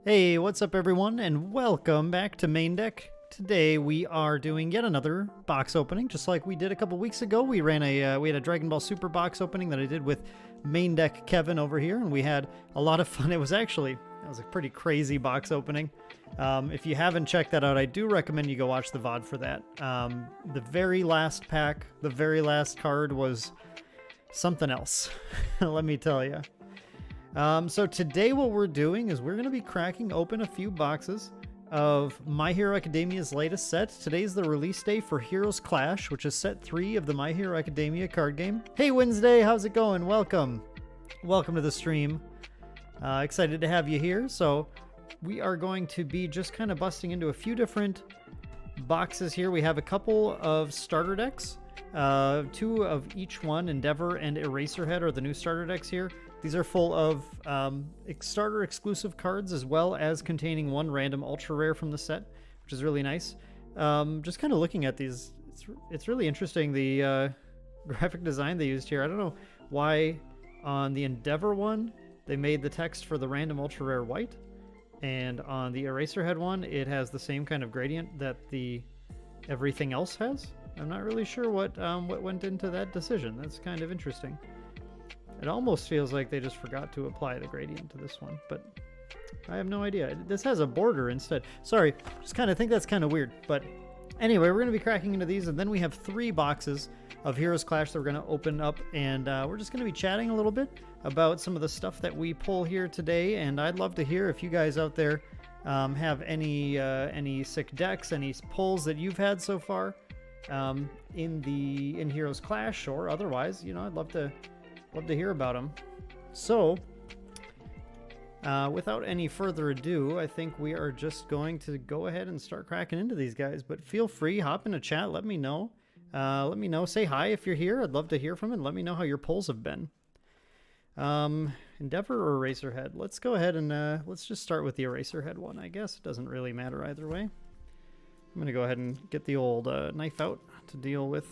Hey, what's up everyone, and welcome back to Main Deck. Today we are doing yet another box opening, just like we did a couple weeks ago. We had a Dragon Ball Super box opening that I did with Main Deck Kevin over here, and we had a lot of fun. It was a pretty crazy box opening. If you haven't checked that out, I do recommend you go watch the VOD for that. The very last pack, the very last card was something else, let me tell you. So today what we're doing is we're going to be cracking open a few boxes of My Hero Academia's latest set. Today's the release day for Heroes Clash, which is set 3 of the My Hero Academia card game. Hey Wednesday, how's it going? Welcome. Welcome to the stream. Excited to have you here. So we are going to be just kind of busting into a few different boxes here. We have a couple of starter decks. 2 of each one, Endeavor and Eraserhead, are the new starter decks here. These are full of starter exclusive cards, as well as containing 1 random ultra rare from the set, which is really nice. Just kind of looking at these, it's really interesting, the graphic design they used here. I don't know why on the Endeavor one they made the text for the random ultra rare white, and on the Eraserhead one it has the same kind of gradient that the everything else has. I'm not really sure what went into that decision. That's kind of interesting. It almost feels like they just forgot to apply the gradient to this one, but I have no idea. This has a border instead. Sorry, just kind of think that's kind of weird. But anyway, we're going to be cracking into these, and then we have 3 boxes of Heroes Clash that we're going to open up, and we're just going to be chatting a little bit about some of the stuff that we pull here today. And I'd love to hear if you guys out there have any sick decks, any pulls that you've had so far in Heroes Clash or otherwise. You know, I'd love to hear about them. So without any further ado, I think we are just going to go ahead and start cracking into these guys. But feel free, hop in a chat, let me know, say hi if you're here. I'd love to hear from it, and let me know how your pulls have been. Endeavor or Eraserhead? Let's go ahead and let's just start with the Eraserhead one. I guess it doesn't really matter either way. I'm gonna go ahead and get the old knife out to deal with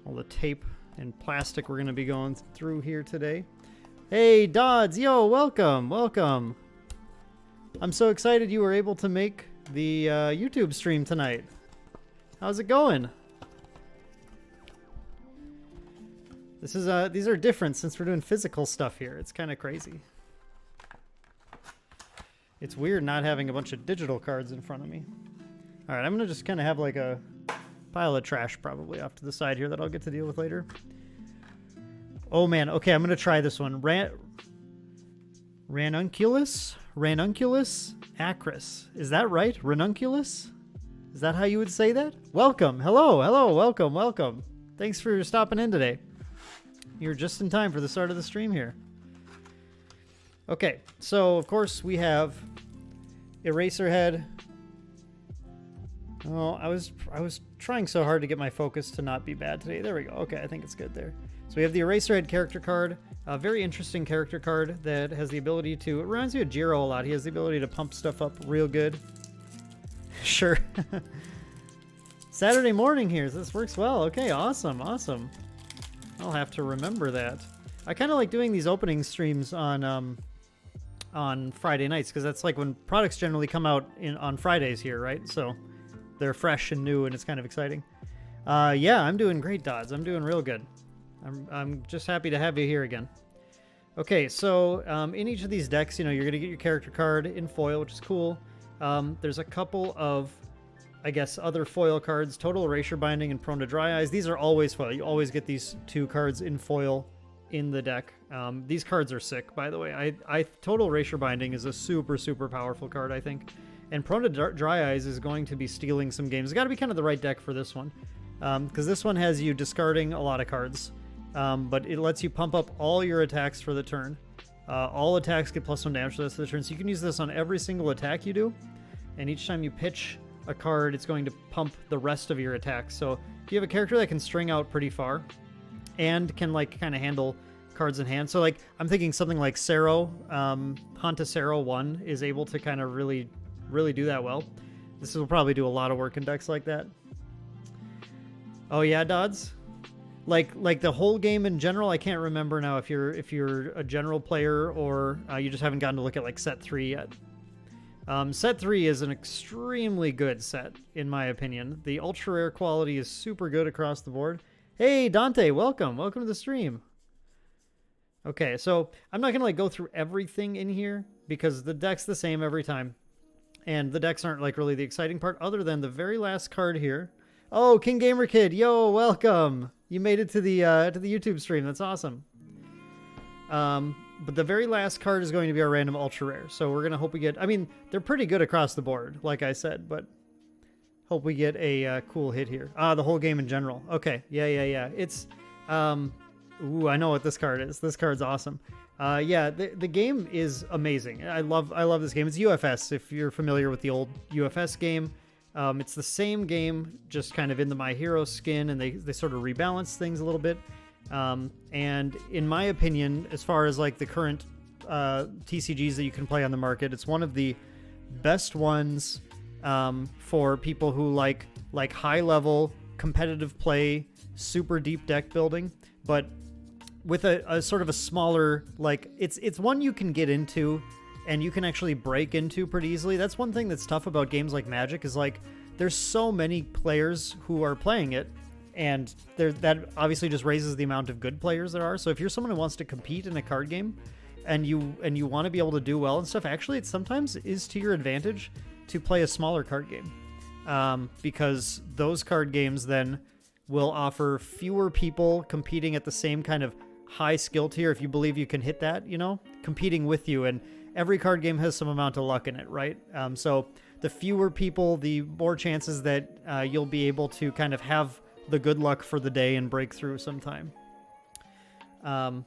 all the tape and plastic we're going to be going through here today. Hey Dodds, yo, welcome. I'm so excited you were able to make the YouTube stream tonight. How's it going? These are different since we're doing physical stuff here. It's kind of crazy. It's weird not having a bunch of digital cards in front of me. All right, I'm going to just kind of have like a pile of trash probably off to the side here that I'll get to deal with later. Oh man, okay, I'm gonna try this one. Ranunculus acris. Is that right? Ranunculus? Is that how you would say that? Welcome. Hello, welcome. Thanks for stopping in today. You're just in time for the start of the stream here. Okay, so of course we have Eraserhead. Oh, I was trying so hard to get my focus to not be bad today. There we go. Okay, I think it's good there. So we have the Eraserhead character card, a very interesting character card that has the ability to, it reminds me of Jiro a lot. He has the ability to pump stuff up real good. Sure. Saturday morning here. This works well. Okay, awesome. I'll have to remember that. I kind of like doing these opening streams on Friday nights, because that's like when products generally come out on Fridays here, right? So they're fresh and new, and it's kind of exciting. Yeah, I'm doing great, Dodds. I'm doing real good. I'm just happy to have you here again. Okay, so in each of these decks, you know, you're going to get your character card in foil, which is cool. There's a couple of, I guess, other foil cards, Total Erasure Binding and Prone to Dry Eyes. These are always foil. You always get these 2 cards in foil in the deck. These cards are sick, by the way. Total Erasure Binding is a super, super powerful card, I think. And Prone to Dry Eyes is going to be stealing some games. It's got to be kind of the right deck for this one, because this one has you discarding a lot of cards. But it lets you pump up all your attacks for the turn. All attacks get +1 damage for the rest of the turn. So you can use this on every single attack you do. And each time you pitch a card, it's going to pump the rest of your attacks. So if you have a character that can string out pretty far and can like kind of handle cards in hand. So like I'm thinking something like Sero, Sero 1 is able to kind of really do that well. This will probably do a lot of work in decks like that. Oh yeah, Dodds? Like the whole game in general, I can't remember now if you're a general player or you just haven't gotten to look at like set 3 yet. Set 3 is an extremely good set, in my opinion. The ultra rare quality is super good across the board. Hey, Dante, welcome. Welcome to the stream. Okay, so I'm not going to like go through everything in here because the deck's the same every time. And the decks aren't like really the exciting part other than the very last card here. Oh, King Gamer Kid, yo, welcome. You made it to the YouTube stream. That's awesome. But the very last card is going to be our random ultra rare. So we're going to hope we get, I mean, they're pretty good across the board, like I said, but hope we get a cool hit here. The whole game in general. Okay. Yeah. It's, ooh, I know what this card is. This card's awesome. Yeah, the game is amazing. I love this game. It's UFS, if you're familiar with the old UFS game. It's the same game, just kind of in the My Hero skin, and they sort of rebalance things a little bit. And in my opinion, as far as like the current TCGs that you can play on the market, it's one of the best ones for people who like high level competitive play, super deep deck building, but with a sort of a smaller, like it's one you can get into and you can actually break into pretty easily. That's one thing that's tough about games like Magic is like there's so many players who are playing it. And that obviously just raises the amount of good players there are. So if you're someone who wants to compete in a card game and you want to be able to do well and stuff, actually it sometimes is to your advantage to play a smaller card game. Because those card games then will offer fewer people competing at the same kind of high skill tier, if you believe you can hit that, you know, competing with you. And every card game has some amount of luck in it, right? So the fewer people, the more chances that you'll be able to kind of have the good luck for the day and break through sometime. But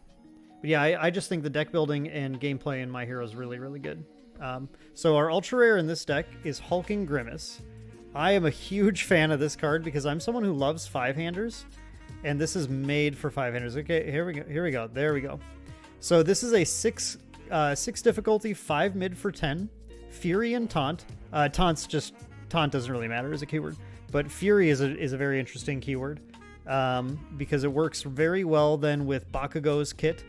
yeah, I just think the deck building and gameplay in My Hero is really, really good. So our ultra rare in this deck is Hulking Grimace. I am a huge fan of this card because I'm someone who loves 5-handers, and this is made for 5-handers. Okay, here we go. There we go. So this is a 6 difficulty, 5 mid for 10, Fury and Taunt. Taunt doesn't really matter as a keyword. But Fury is a very interesting keyword because it works very well then with Bakugo's kit.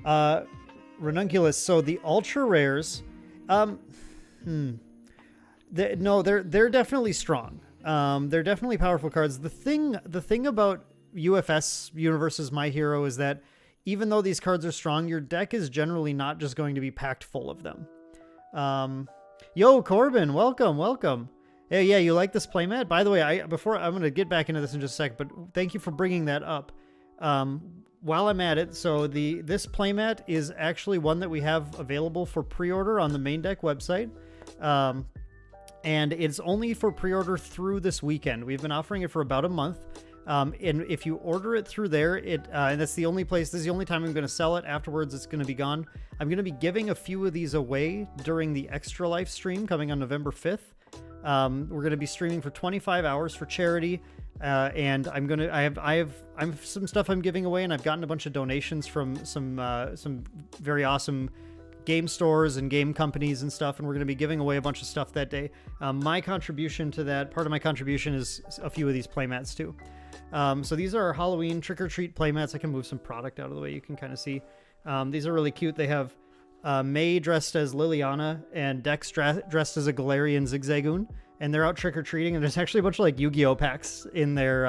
Ranunculus. So the ultra rares, they're definitely strong. They're definitely powerful cards. The thing about UFS Universe's My Hero is that even though these cards are strong, your deck is generally not just going to be packed full of them. Yo, Corbin, welcome. Hey, yeah, you like this playmat? By the way, I'm going to get back into this in just a sec, but thank you for bringing that up. While I'm at it, so this playmat is actually one that we have available for pre-order on the Main Deck website. And it's only for pre-order through this weekend. We've been offering it for about a month. And if you order it through there, and that's the only place, this is the only time I'm going to sell it. Afterwards, it's going to be gone. I'm going to be giving a few of these away during the Extra Life stream coming on November 5th. We're going to be streaming for 25 hours for charity. And I have some stuff I'm giving away, and I've gotten a bunch of donations from some very awesome game stores and game companies and stuff, and we're going to be giving away a bunch of stuff that day. My contribution to that, part of my contribution is a few of these playmats too. So these are our Halloween trick-or-treat playmats. I can move some product out of the way. You can kind of see. These are really cute. They have May dressed as Liliana and Dex dressed as a Galarian Zigzagoon, and they're out trick-or-treating, and there's actually a bunch of like Yu-Gi-Oh packs in their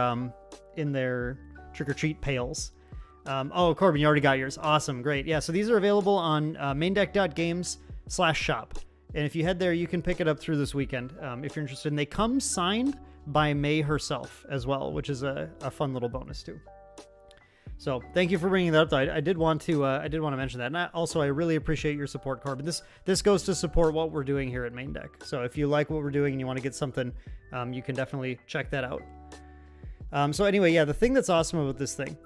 trick-or-treat pails. Oh, Corbin, you already got yours. Awesome. Great. Yeah. So these are available on maindeck.games/shop. And if you head there, you can pick it up through this weekend if you're interested. And they come signed by May herself as well, which is a fun little bonus too. So thank you for bringing that up. I did want to mention that. And I really appreciate your support, Corbin. This goes to support what we're doing here at Main Deck. So if you like what we're doing and you want to get something, you can definitely check that out. So anyway, yeah, the thing that's awesome about this thing,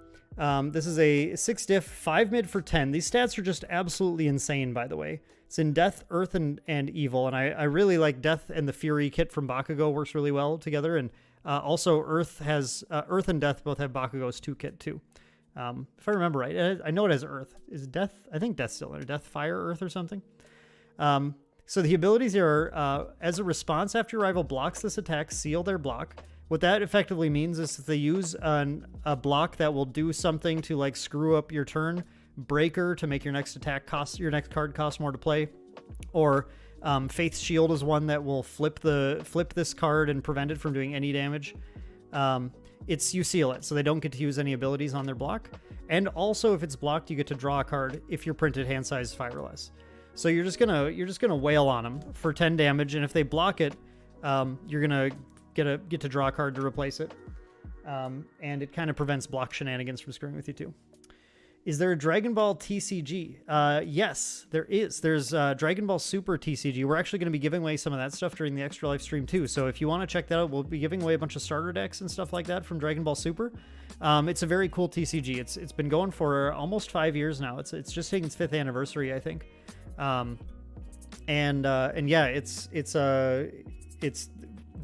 this is a 6 diff, 5 mid for 10. These stats are just absolutely insane, by the way. It's in Death, Earth, and Evil, and I really like Death, and the Fury kit from Bakugo works really well together, and also Earth and Death both have Bakugo's 2 kit too. If I remember right, I know it has Earth. Is Death? I think Death's still there. Death, Fire, Earth, or something. So the abilities here are, as a response after your rival blocks this attack, seal their block. What that effectively means is if they use a block that will do something to like screw up your turn, Breaker to make your next card cost more to play, or Faith's Shield is one that will flip this card and prevent it from doing any damage. You seal it, so they don't get to use any abilities on their block. And also, if it's blocked, you get to draw a card if your printed hand size is 5 or less. So you're just gonna wail on them for 10 damage, and if they block it, you're gonna get to draw a card to replace it. And it kind of prevents block shenanigans from screwing with you too. Is there a Dragon Ball TCG? Yes, there is. There's Dragon Ball Super TCG. We're actually going to be giving away some of that stuff during the extra live stream too. So if you want to check that out, we'll be giving away a bunch of starter decks and stuff like that from Dragon Ball Super. It's a very cool TCG. It's been going for almost 5 years now. It's just taking its 5th anniversary, I think. And yeah, it's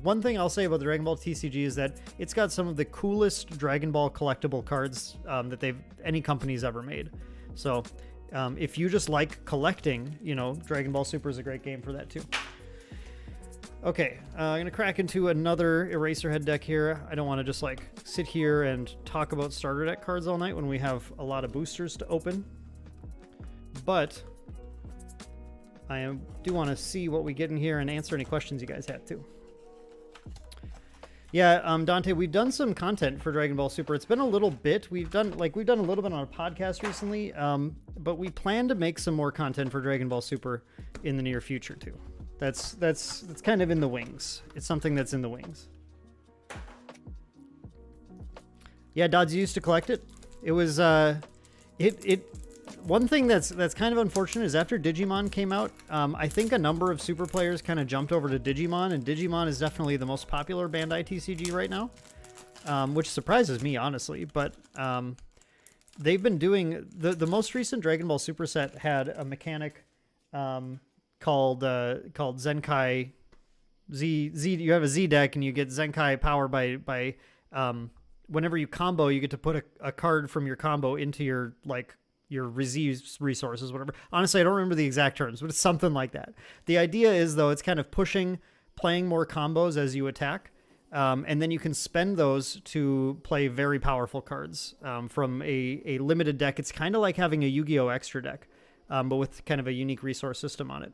one thing I'll say about the Dragon Ball TCG is that it's got some of the coolest Dragon Ball collectible cards that any company's ever made. So if you just like collecting, Dragon Ball Super is a great game for that too. Okay, I'm gonna crack into another Eraserhead deck here. I don't want to just like sit here and talk about starter deck cards all night when we have a lot of boosters to open. But I do want to see what we get in here and answer any questions you guys have too. Yeah, Dante, we've done some content for Dragon Ball Super. It's been a little bit. We've done a little bit on a podcast recently, but we plan to make some more content for Dragon Ball Super in the near future too. That's kind of in the wings. It's something that's in the wings. Yeah, Dodds used to collect it. It was one thing that's kind of unfortunate is after Digimon came out, I think a number of Super players kind of jumped over to Digimon, and Digimon is definitely the most popular Bandai TCG right now, which surprises me, honestly. But they've been doing... The most recent Dragon Ball Super set had a mechanic called Zenkai Z. You have a Z deck, and you get Zenkai power by whenever you combo, you get to put a card from your combo into your resources, whatever. Honestly, I don't remember the exact terms, but it's something like that. The idea is, though, it's kind of playing more combos as you attack, and then you can spend those to play very powerful cards from a limited deck. It's kind of like having a Yu-Gi-Oh! Extra deck, but with kind of a unique resource system on it.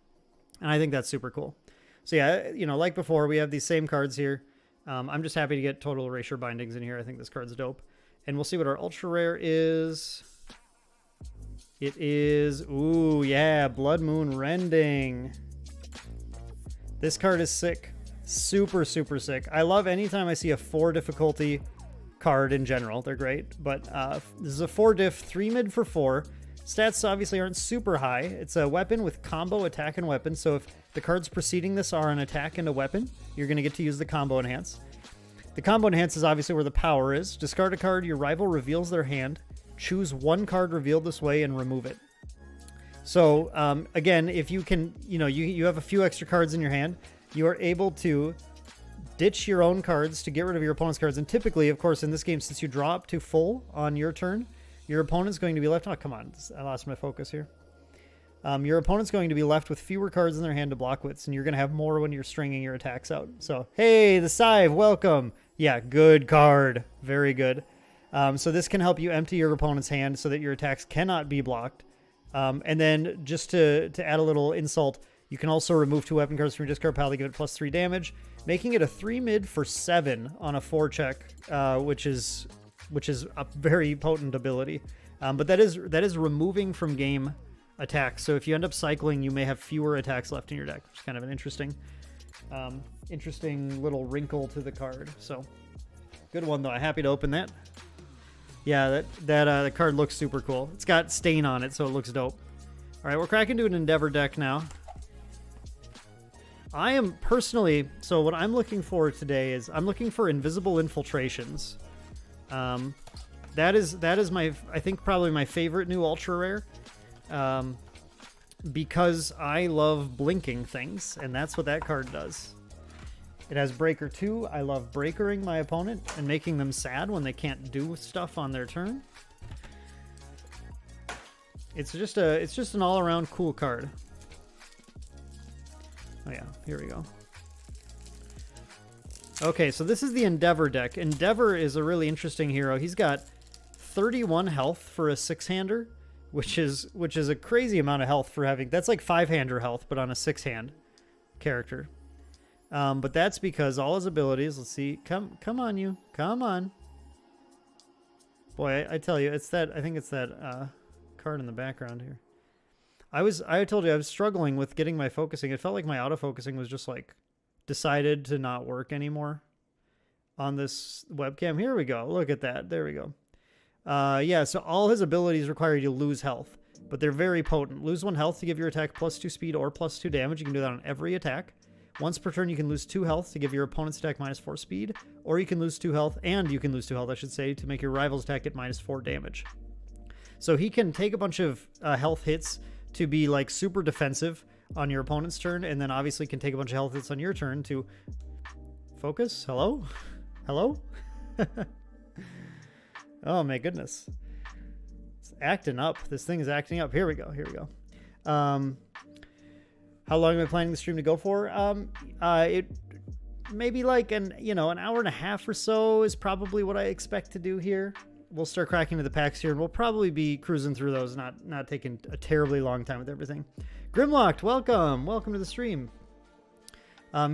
And I think that's super cool. So yeah, like before, we have these same cards here. I'm just happy to get Total Erasure Bindings in here. I think this card's dope. And we'll see what our ultra rare is. It is, ooh, yeah, Blood Moon Rending. This card is sick. Super, super sick. I love anytime I see a 4 difficulty card in general. They're great. But this is a 4 diff, 3 mid for 4. Stats obviously aren't super high. It's a weapon with combo, attack, and weapon. So if the cards preceding this are an attack and a weapon, you're going to get to use the combo enhance. The combo enhance is obviously where the power is. Discard a card, your rival reveals their hand. Choose one card revealed this way and remove it. So again, if you can, you have a few extra cards in your hand, you are able to ditch your own cards to get rid of your opponent's cards. And typically, of course, in this game, since you draw up to full on your turn, your opponent's going to be left... Oh, come on. I lost my focus here. Your opponent's going to be left with fewer cards in their hand to block with, and you're going to have more when you're stringing your attacks out. So, hey, the Scythe, welcome. Yeah, good card. Very good. So this can help you empty your opponent's hand so that your attacks cannot be blocked. And then just to add a little insult, you can also remove 2 weapon cards from your discard pile to give it +3 damage, making it a 3 mid for 7 on a 4 check, which is a very potent ability. But that is removing from game attacks. So if you end up cycling, you may have fewer attacks left in your deck, which is kind of an interesting little wrinkle to the card. So good one though. I'm happy to open that. Yeah, that card looks super cool. It's got stain on it, so it looks dope. All right, we're cracking to an Endeavor deck now. I am personally, so what I'm looking for today is I'm looking for Invisible Infiltrations. That is my, I think probably my favorite new ultra rare, because I love blinking things, and that's what that card does. It has Breaker 2. I love breakering my opponent and making them sad when they can't do stuff on their turn. It's just an all-around cool card. Oh yeah, here we go. Okay, so this is the Endeavor deck. Endeavor is a really interesting hero. He's got 31 health for a 6-hander, which is a crazy amount of health for having. That's like 5-hander health, but on a 6-hand character. But that's because all his abilities. Let's see. Come on, you. Come on. Boy, I tell you, it's that. I think it's that card in the background here. I told you I was struggling with getting my focusing. It felt like my autofocusing was just like decided to not work anymore on this webcam. Here we go. Look at that. There we go. Yeah, so all his abilities require you to lose health, but they're very potent. Lose 1 health to give your attack +2 speed or +2 damage. You can do that on every attack. Once per turn, you can lose 2 health to give your opponent's attack -4 speed, or you can lose 2 health, and you can lose 2 health, I should say, to make your rival's attack get -4 damage. So he can take a bunch of health hits to be like super defensive on your opponent's turn, and then obviously can take a bunch of health hits on your turn to focus. Hello? Hello? Oh my goodness. It's acting up. This thing is acting up. Here we go. Here we go. How long am I planning the stream to go for? It maybe like an hour and a half or so is probably what I expect to do here. We'll start cracking into the packs here, and we'll probably be cruising through those, not taking a terribly long time with everything. Grimlocked, welcome to the stream.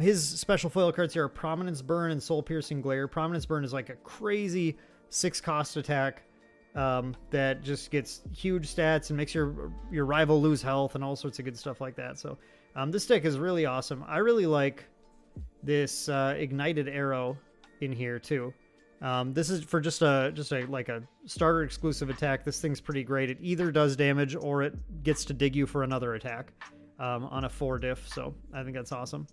His special foil cards here are Prominence Burn and Soul Piercing Glare. Prominence Burn is like a crazy 6-cost attack that just gets huge stats and makes your rival lose health and all sorts of good stuff like that. So this deck is really awesome. I really like this Ignited Arrow in here too. This is for just a like a starter exclusive attack. This thing's pretty great. It either does damage or it gets to dig you for another attack on a 4 diff. So I think that's awesome.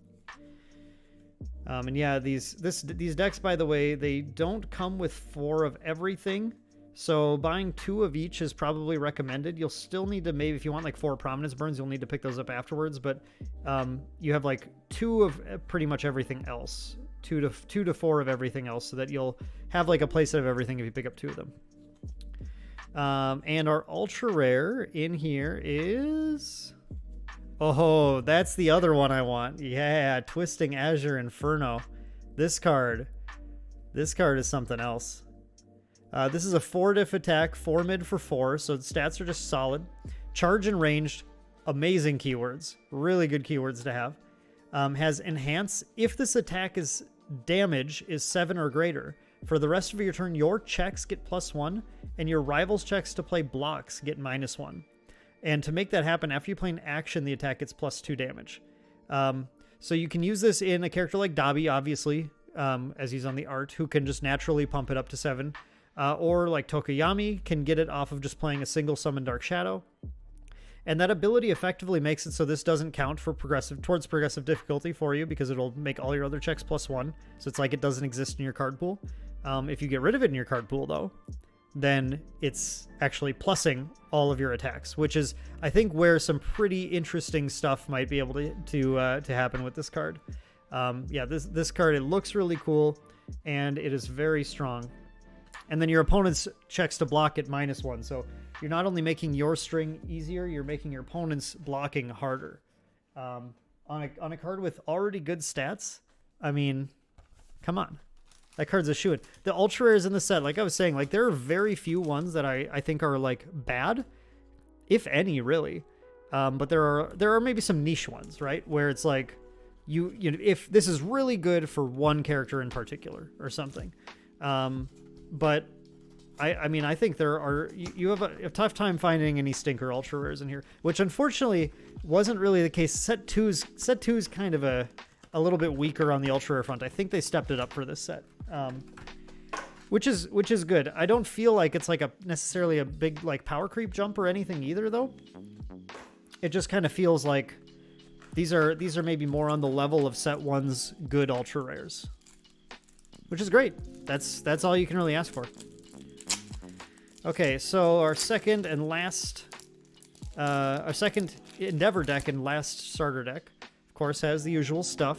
And yeah, these decks, by the way, they don't come with 4 of everything. So buying 2 of each is probably recommended. You'll still need to, maybe if you want like 4 Prominence Burns, you'll need to pick those up afterwards. But you have like 2 of pretty much everything else. 2 to 4 of everything else, so that you'll have like a playset of everything if you pick up 2 of them. And our ultra rare in here is... Oh, that's the other one I want. Yeah, Twisting Azure Inferno. This card is something else. This is a 4 diff attack, 4 mid for 4, so the stats are just solid. Charge and ranged, amazing keywords. Really good keywords to have. Has enhance. If this attack is damage is 7 or greater, for the rest of your turn, your checks get +1, and your rival's checks to play blocks get -1. And to make that happen, after you play an action, the attack gets +2 damage. So you can use this in a character like Dabi, obviously, as he's on the art, who can just naturally pump it up to 7. Or like Tokoyami can get it off of just playing a single Summon Dark Shadow. And that ability effectively makes it so this doesn't count for towards progressive difficulty for you, because it'll make all your other checks +1. So it's like it doesn't exist in your card pool. If you get rid of it in your card pool, though, then it's actually plussing all of your attacks, which is, I think, where some pretty interesting stuff might be able to happen with this card. Yeah, this card, it looks really cool, and it is very strong. And then your opponent's checks to block at -1, so you're not only making your string easier, you're making your opponent's blocking harder. On a card with already good stats, I mean, come on. That card's a shoo-in. The ultra rares in the set, like I was saying, like there are very few ones that I think are like bad, if any, really. But there are maybe some niche ones, right? Where it's like you know, if this is really good for one character in particular or something. But I mean, I think you have a tough time finding any stinker ultra rares in here, which unfortunately wasn't really the case. Set 2's kind of a little bit weaker on the ultra rare front. I think they stepped it up for this set, which is good. I don't feel like it's like necessarily a big like power creep jump or anything either, though. It just kind of feels like these are maybe more on the level of set 1's good ultra rares, which is great. That's all you can really ask for. Okay, so our second Endeavor deck and last starter deck, of course, has the usual stuff.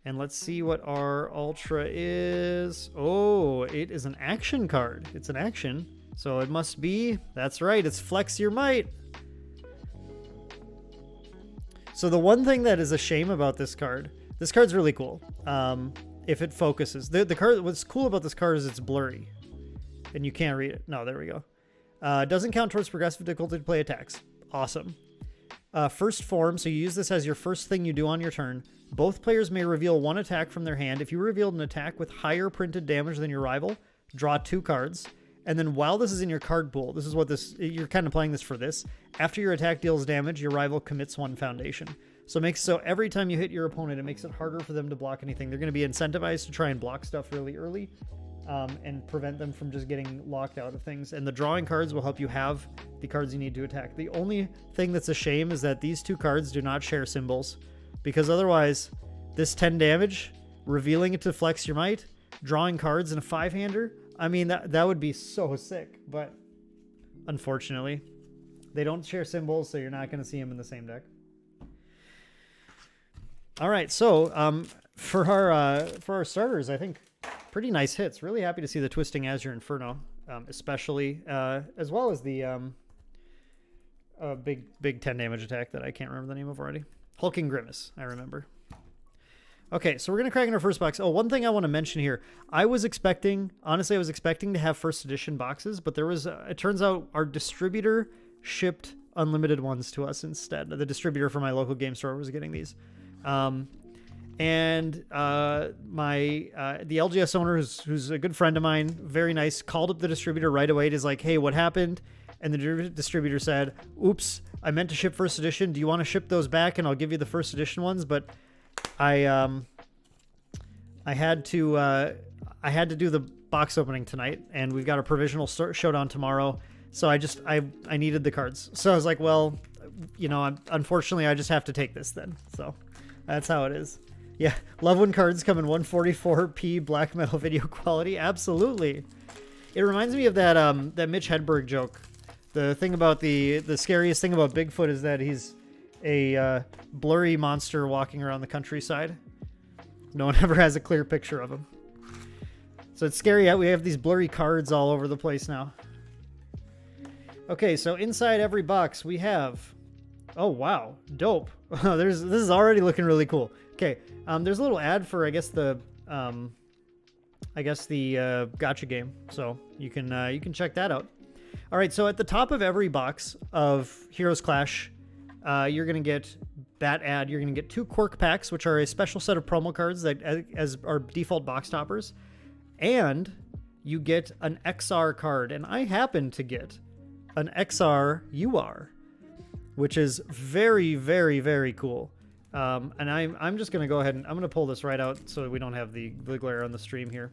And let's see what our Ultra is. Oh, it is an action card. It's an action, so it must be, that's right, it's Flex Your Might. So the one thing that is a shame about this card's really cool. If it focuses. The card, what's cool about this card is it's blurry. And you can't read it. No, there we go. Doesn't count towards progressive difficulty to play attacks. Awesome. First form, so you use this as your first thing you do on your turn. Both players may reveal one attack from their hand. If you revealed an attack with higher printed damage than your rival, draw 2 cards. And then while this is in your card pool, this is what this, you're kind of playing this for this. After your attack deals damage, your rival commits 1 foundation. So it makes so every time you hit your opponent, it makes it harder for them to block anything. They're going to be incentivized to try and block stuff really early and prevent them from just getting locked out of things. And the drawing cards will help you have the cards you need to attack. The only thing that's a shame is that these 2 cards do not share symbols, because otherwise this 10 damage, revealing it to flex your might, drawing cards in a 5-hander, I mean, that would be so sick, but unfortunately, they don't share symbols, so you're not going to see them in the same deck. All right, so for our starters, I think pretty nice hits. Really happy to see the Twisting Azure Inferno, especially, as well as the big 10 damage attack that I can't remember the name of already. Hulking Grimace, I remember. Okay, so we're going to crack in our first box. Oh, one thing I want to mention here. Honestly, I was expecting to have first edition boxes, but there was, it turns out our distributor shipped unlimited ones to us instead. The distributor for my local game store was getting these. The LGS owner, who's a good friend of mine, very nice, called up the distributor right away. He's like, hey, what happened? And the distributor said, oops, I meant to ship first edition. Do you want to ship those back? And I'll give you the first edition ones. But I had to do the box opening tonight, and we've got a provisional showdown tomorrow. So I needed the cards. So I was like, well, you know, unfortunately I just have to take this then. So that's how it is. Yeah. Love when cards come in 144p black metal video quality. Absolutely. It reminds me of that Mitch Hedberg joke. The thing about the scariest thing about Bigfoot is that he's a blurry monster walking around the countryside. No one ever has a clear picture of him. So it's scary. We have these blurry cards all over the place now. Okay, so inside every box we have... Oh, wow. Dope. This is already looking really cool. Okay, there's a little ad for, I guess, the gacha game. So you can check that out. All right, so at the top of every box of Heroes Clash, you're going to get that ad. You're going to get 2 quirk packs, which are a special set of promo cards that as our default box toppers. And you get an XR card. And I happen to get an XR UR, which is very, very, very cool. And I'm just going to go ahead and I'm going to pull this right out so we don't have the glare on the stream here.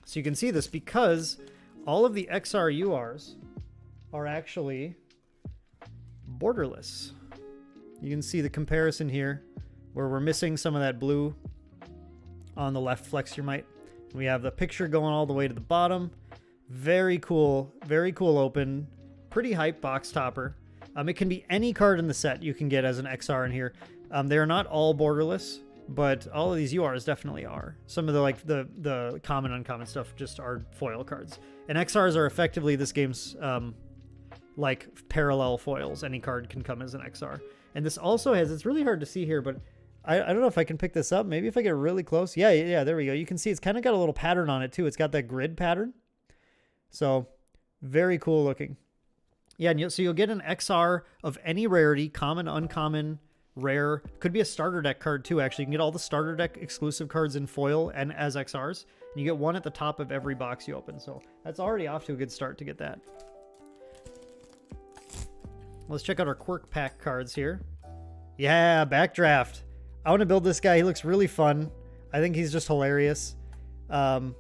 So you can see this because all of the XR URs are actually borderless. You can see the comparison here where we're missing some of that blue on the left flex your might. We have the picture going all the way to the bottom. Very cool open, pretty hype box topper. It can be any card in the set you can get as an XR in here. They are not all borderless, but all of these URs definitely are. Some of the common, uncommon stuff just are foil cards. And XRs are effectively this game's like parallel foils. Any card can come as an XR. And this also has, it's really hard to see here, but I don't know if I can pick this up. Maybe if I get really close. Yeah, there we go. You can see it's kind of got a little pattern on it too. It's got that grid pattern. So very cool looking. Yeah, and so you'll get an XR of any rarity, common, uncommon, rare. Could be a starter deck card too, actually. You can get all the starter deck exclusive cards in foil and as XRs. And you get one at the top of every box you open. So that's already off to a good start to get that. Let's check out our quirk pack cards here. Yeah, Backdraft. I want to build this guy. He looks really fun. I think he's just hilarious. You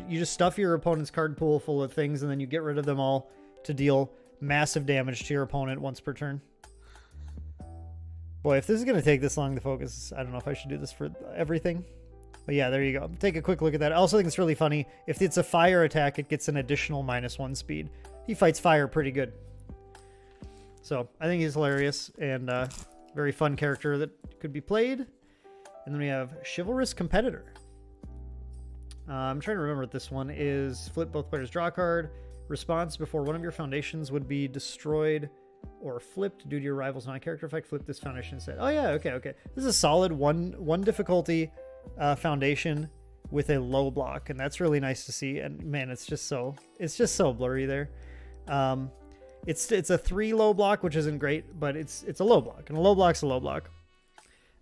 just stuff your opponent's card pool full of things, and then you get rid of them all to deal massive damage to your opponent once per turn. Boy, if this is going to take this long to focus, I don't know if I should do this for everything. But yeah, there you go. Take a quick look at that. I also think it's really funny. If it's a fire attack, it gets an additional -1 speed. He fights fire pretty good. So I think he's hilarious and very fun character that could be played. And then we have Chivalrous Competitor. I'm trying to remember what this one is. Flip both players, draw a card. Response before one of your foundations would be destroyed or flipped due to your rival's non-character effect. Flip this foundation instead. Oh yeah, okay. This is a solid one difficulty foundation with a low block, and that's really nice to see. And man, it's just so blurry there. It's a 3 low block, which isn't great, but it's a low block, and a low block's a low block.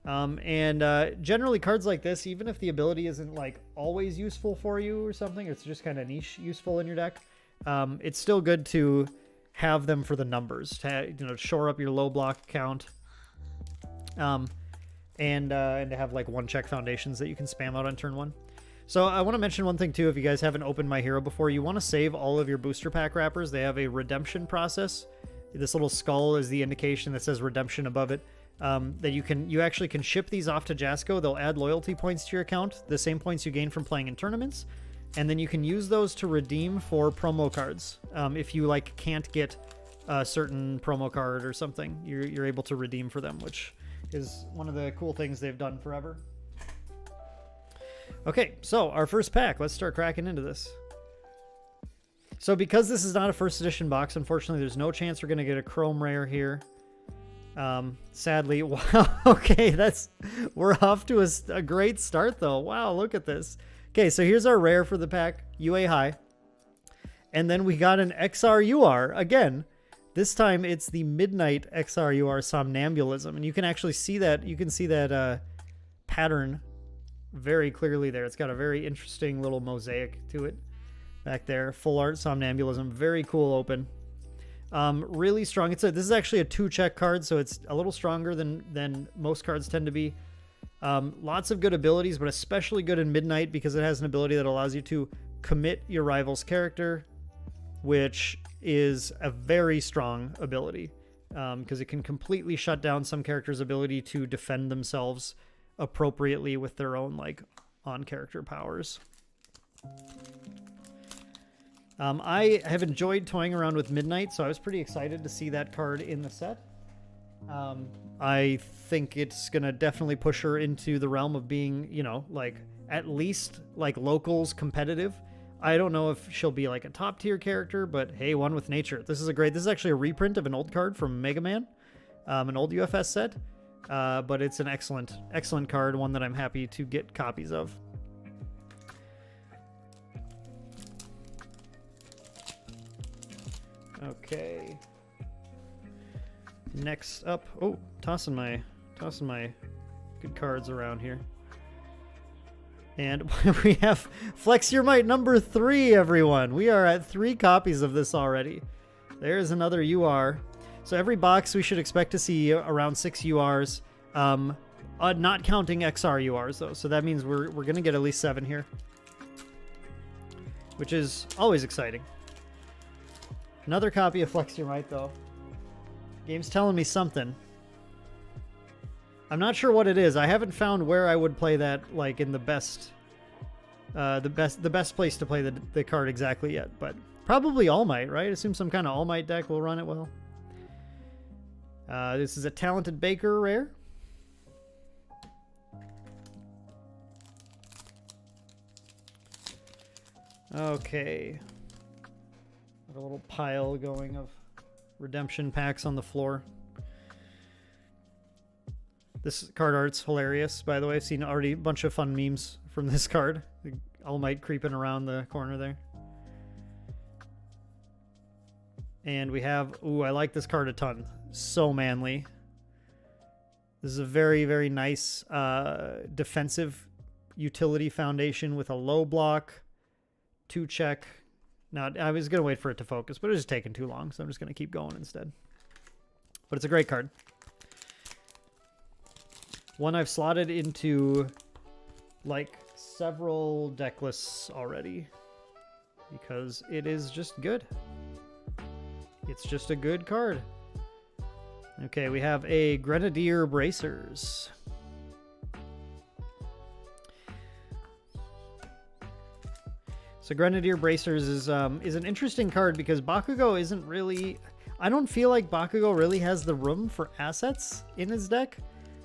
Generally cards like this, even if the ability isn't like always useful for you or something, it's just kind of niche useful in your deck. It's still good to have them for the numbers, to shore up your low block count. And to have like 1-check foundations that you can spam out on turn 1. So I want to mention one thing too. If you guys haven't opened My Hero before, you want to save all of your booster pack wrappers. They have a redemption process. This little skull is the indication that says redemption above it. That you actually can ship these off to Jasco. They'll add loyalty points to your account, the same points you gain from playing in tournaments, and then you can use those to redeem for promo cards. If you like can't get a certain promo card or something, you're able to redeem for them, which is one of the cool things they've done forever. Okay, so our first pack. Let's start cracking into this. So because this is not a first edition box, unfortunately, there's no chance we're going to get a chrome rare here. Sadly. Wow, okay, we're off to a great start, though. Wow, look at this. Okay, so here's our rare for the pack, UA High. And then we got an XRUR again. This time it's the Midnight XRUR Somnambulism, and you can actually see that. You can see that pattern very clearly there. It's got a very interesting little mosaic to it back there. Full art Somnambulism, very cool open. Really strong. This is actually a 2-check card, so it's a little stronger than most cards tend to be. Lots of good abilities, but especially good in Midnight because it has an ability that allows you to commit your rival's character, which is a very strong ability because it can completely shut down some character's ability to defend themselves appropriately with their own like on-character powers. I have enjoyed toying around with Midnight, so I was pretty excited to see that card in the set. I think it's gonna definitely push her into the realm of being, like at least like locals competitive. I don't know if she'll be like a top tier character, but hey, one with nature. This is actually a reprint of an old card from Mega Man, an old UFS set. But it's an excellent card, one that I'm happy to get copies of. Okay. Next up, tossing my good cards around here. And we have Flex Your Might number 3, everyone. We are at 3 copies of this already. There's another UR. So every box we should expect to see around 6 URs, not counting XR URs though. So that means we're gonna get at least 7 here, which is always exciting. Another copy of Flex Your Might though. Game's telling me something. I'm not sure what it is. I haven't found where I would play that like in the best place to play the card exactly yet, but probably All Might, right? Assume some kind of All Might deck will run it well. This is a Talented Baker rare. Okay. Got a little pile going of redemption packs on the floor. This card art's hilarious, by the way. I've seen already a bunch of fun memes from this card. All Might creeping around the corner there. And we have... Ooh, I like this card a ton. So manly. This is a very, very nice defensive utility foundation with a low block, 2-check. Now, I was going to wait for it to focus, but it was just taking too long, so I'm just going to keep going instead. But it's a great card. One I've slotted into, like, several deck lists already. Because it is just good. It's just a good card. Okay, we have a Grenadier Bracers. So Grenadier Bracers is an interesting card because Bakugo isn't really... I don't feel like Bakugo really has the room for assets in his deck.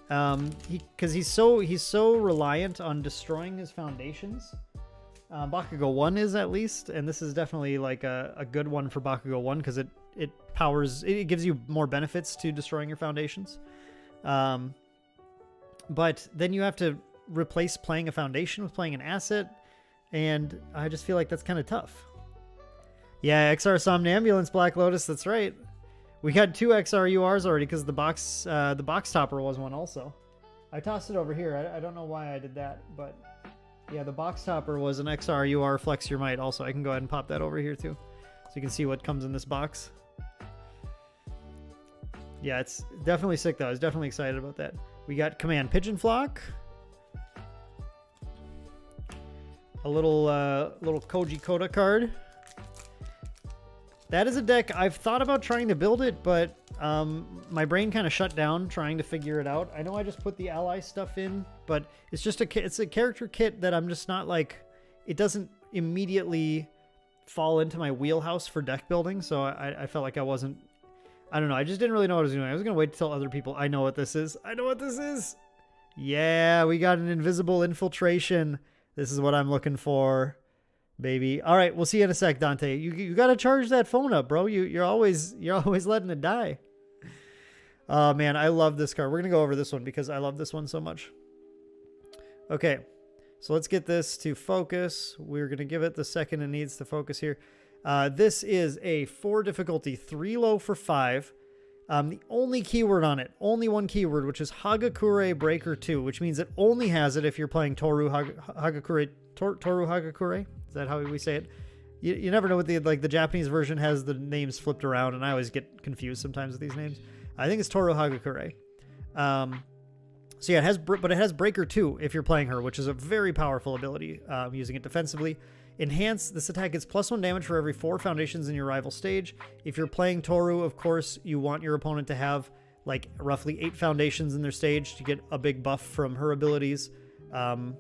Because he's so reliant on destroying his foundations. Bakugo 1 is at least, and this is definitely like a good one for Bakugo 1 because it gives you more benefits to destroying your foundations. But then you have to replace playing a foundation with playing an asset, and I just feel like that's kind of tough. Yeah, XR Somnambulance Black Lotus. That's right. We got 2 XR URs already because the box topper was one also. I tossed it over here. I don't know why I did that, but yeah, the box topper was an XR UR Flex Your Might also. I can go ahead and pop that over here too, so you can see what comes in this box. Yeah, it's definitely sick though. I was definitely excited about that. We got Command Pigeon Flock. A little Koji Koda card. That is a deck I've thought about trying to build it, but my brain kind of shut down trying to figure it out. I know I just put the ally stuff in, but it's just it's a character kit that I'm just not like, it doesn't immediately fall into my wheelhouse for deck building. So I felt like I don't know. I just didn't really know what I was doing. I was going to wait to tell other people, I know what this is. I know what this is. Yeah, we got an invisible infiltration. This is what I'm looking for, baby. All right, we'll see you in a sec, Dante. You got to charge that phone up, bro. You're always letting it die. Oh, man, I love this card. We're going to go over this one because I love this one so much. Okay, so let's get this to focus. We're going to give it the second it needs to focus here. This is a 4 difficulty, 3 low for 5. The only keyword on it, only one keyword, which is Hagakure Breaker 2, which means it only has it if you're playing Toru Hagakure. Toru Hagakure? Is that how we say it? You never know what the Japanese version has the names flipped around, and I always get confused sometimes with these names. I think it's Toru Hagakure. So yeah, it has Breaker 2 if you're playing her, which is a very powerful ability, using it defensively. Enhance, this attack gets +1 damage for every 4 foundations in your rival stage. If you're playing Toru, of course, you want your opponent to have like roughly 8 foundations in their stage to get a big buff from her abilities. And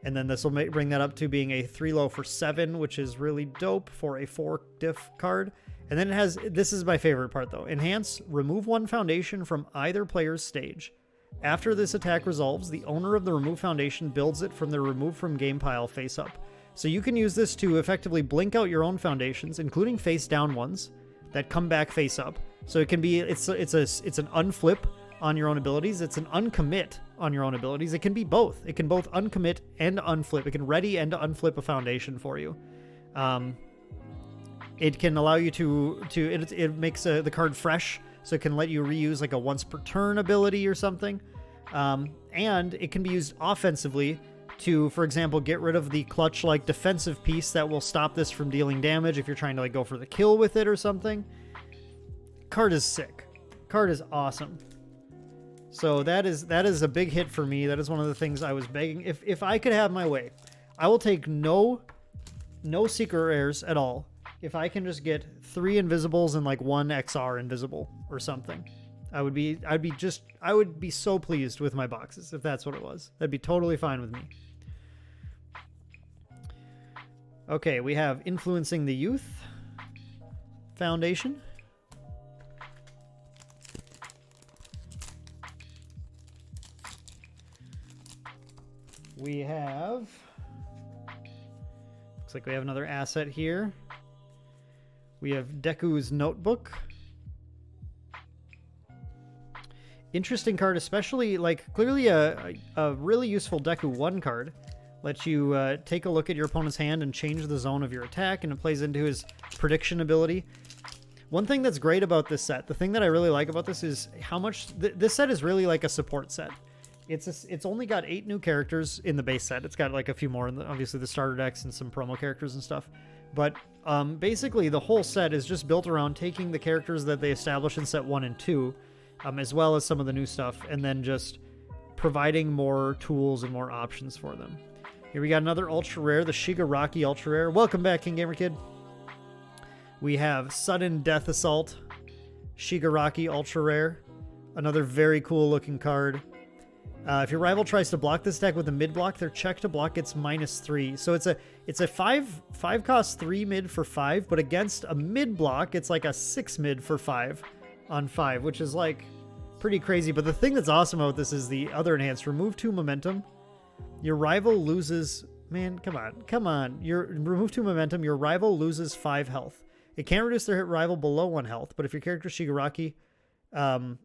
then this will bring that up to being a 3 low for 7, which is really dope for a 4 diff card. And then it has, this is my favorite part though, Enhance, remove 1 foundation from either player's stage. After this attack resolves, the owner of the removed foundation builds it from the removed from game pile face up. So you can use this to effectively blink out your own foundations, including face down ones that come back face up. So it can be, it's an unflip on your own abilities. It's an uncommit on your own abilities. It can be both. It can both uncommit and unflip. It can ready and unflip a foundation for you. It can allow you it makes the card fresh, so it can let you reuse like a once per turn ability or something. And it can be used offensively to, for example, get rid of the clutch-like defensive piece that will stop this from dealing damage if you're trying to like go for the kill with it or something. Card is sick. Card is awesome. So that is a big hit for me. That is one of the things I was begging. If I could have my way, I will take no secret rares at all if I can just get 3 invisibles and like 1 XR invisible or something. I would be so pleased with my boxes if that's what it was. That'd be totally fine with me. Okay, we have Influencing the Youth Foundation. We have, looks like we have another asset here. We have Deku's Notebook. Interesting card, especially like clearly a really useful Deku 1 card. Lets you take a look at your opponent's hand and change the zone of your attack, and it plays into his prediction ability. One thing that's great about this set, the thing that I really like about this is how much this set is really like a support set. It's only got 8 new characters in the base set. It's got like a few more in obviously the starter decks and some promo characters and stuff. But basically the whole set is just built around taking the characters that they established in set 1 and 2, as well as some of the new stuff, and then just providing more tools and more options for them. Here we got another ultra rare, the Shigaraki ultra rare. Welcome back, King Gamer Kid. We have Sudden Death Assault, Shigaraki ultra rare. Another very cool looking card. If your rival tries to block this deck with a mid block, their check to block gets -3. So it's a 5 cost 3 mid for 5, but against a mid block, it's like a 6 mid for 5 on 5, which is like pretty crazy. But the thing that's awesome about this is the other enhanced. Remove 2 momentum. Your rival loses, man, come on. Remove 2 momentum. Your rival loses 5 health. It can't reduce their rival below 1 health, but if your character Shigaraki, then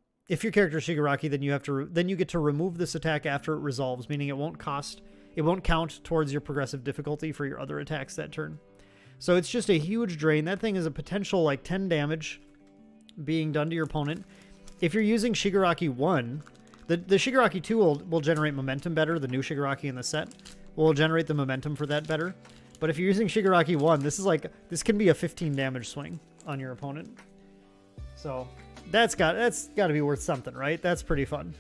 you get to remove this attack after it resolves, meaning it won't count towards your progressive difficulty for your other attacks that turn. So it's just a huge drain. That thing is a potential like 10 damage being done to your opponent. If you're using Shigaraki 1, the Shigaraki 2 will generate momentum better. The new Shigaraki in the set will generate the momentum for that better. But if you're using Shigaraki 1, this can be a 15 damage swing on your opponent. So that's got to be worth something, right? That's pretty fun.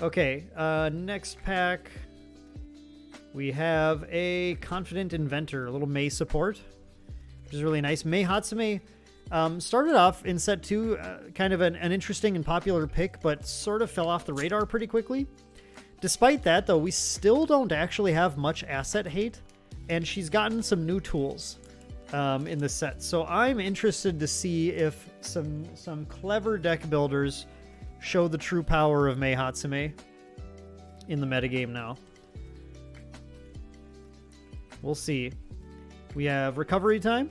Okay, next pack. We have a Confident Inventor, a little Mei support, which is really nice. Mei Hatsume started off in set 2, kind of an interesting and popular pick, but sort of fell off the radar pretty quickly. Despite that, though, we still don't actually have much asset hate, and she's gotten some new tools in the set. So I'm interested to see if some clever deck builders show the true power of Mei Hatsume in the metagame now. We'll see. We have recovery time.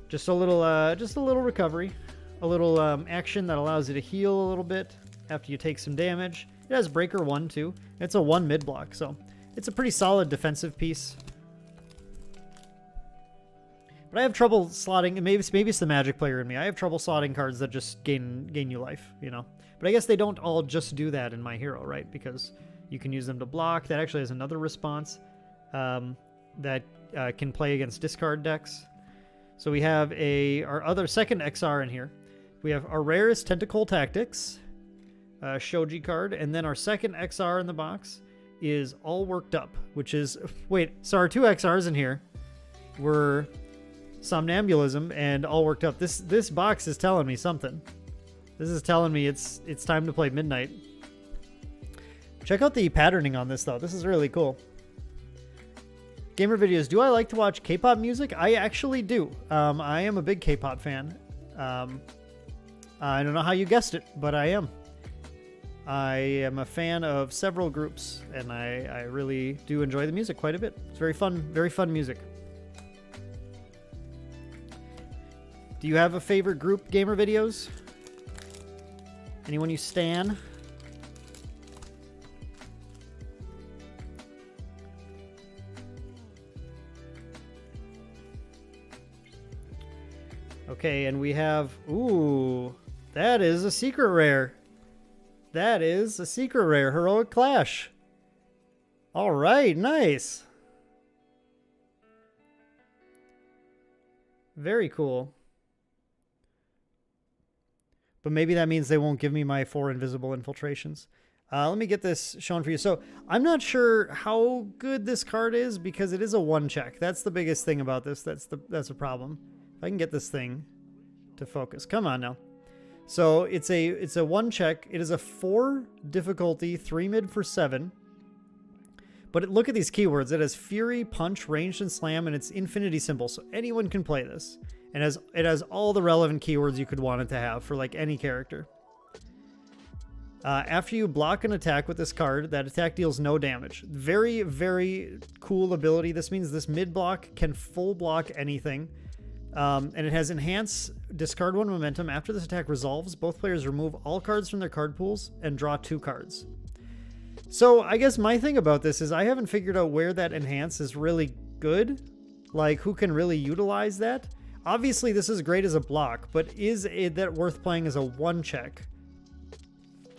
Just a little recovery, a little action that allows you to heal a little bit after you take some damage. It has breaker 1 too. It's a 1 mid block, so it's a pretty solid defensive piece. But I have trouble slotting. Maybe it's the Magic player in me. I have trouble slotting cards that just gain you life, you know. But I guess they don't all just do that in My Hero, right? Because you can use them to block. That actually has another response that can play against discard decks. So we have our other second XR in here. We have our rarest Tentacle Tactics Shoji card, and then our second XR in the box is All Worked Up, which is so our 2 XRs in here were Somnambulism and All Worked Up. This box is telling me something. This is telling me it's time to play Midnight. Check out the patterning on this, though. This is really cool. Gamer videos. Do I like to watch K-pop music? I actually do. I am a big K-pop fan. I don't know how you guessed it, but I am. I am a fan of several groups, and I really do enjoy the music quite a bit. It's very fun music. Do you have a favorite group, Gamer videos? Anyone you stan? Okay, and we have... Ooh, that is a secret rare. That is a secret rare, Heroic Clash. All right, nice. Very cool. But maybe that means they won't give me my 4 invisible infiltrations. Let me get this shown for you. So I'm not sure how good this card is because it is a 1-check. That's the biggest thing about this. That's a problem. If I can get this thing to focus. Come on now. So it's a 1-check. It is a 4 difficulty, 3 mid for 7. But look at these keywords. It has Fury, Punch, Ranged, and Slam, and it's Infinity symbol. So anyone can play this. And it has all the relevant keywords you could want it to have for like any character. After you block an attack with this card, that attack deals no damage. Very, very cool ability. This means this mid block can full block anything. And it has Enhance, discard 1 momentum. After this attack resolves, both players remove all cards from their card pools and draw 2 cards. So I guess my thing about this is I haven't figured out where that Enhance is really good. Like, who can really utilize that? Obviously, this is great as a block, but is that worth playing as a 1-check?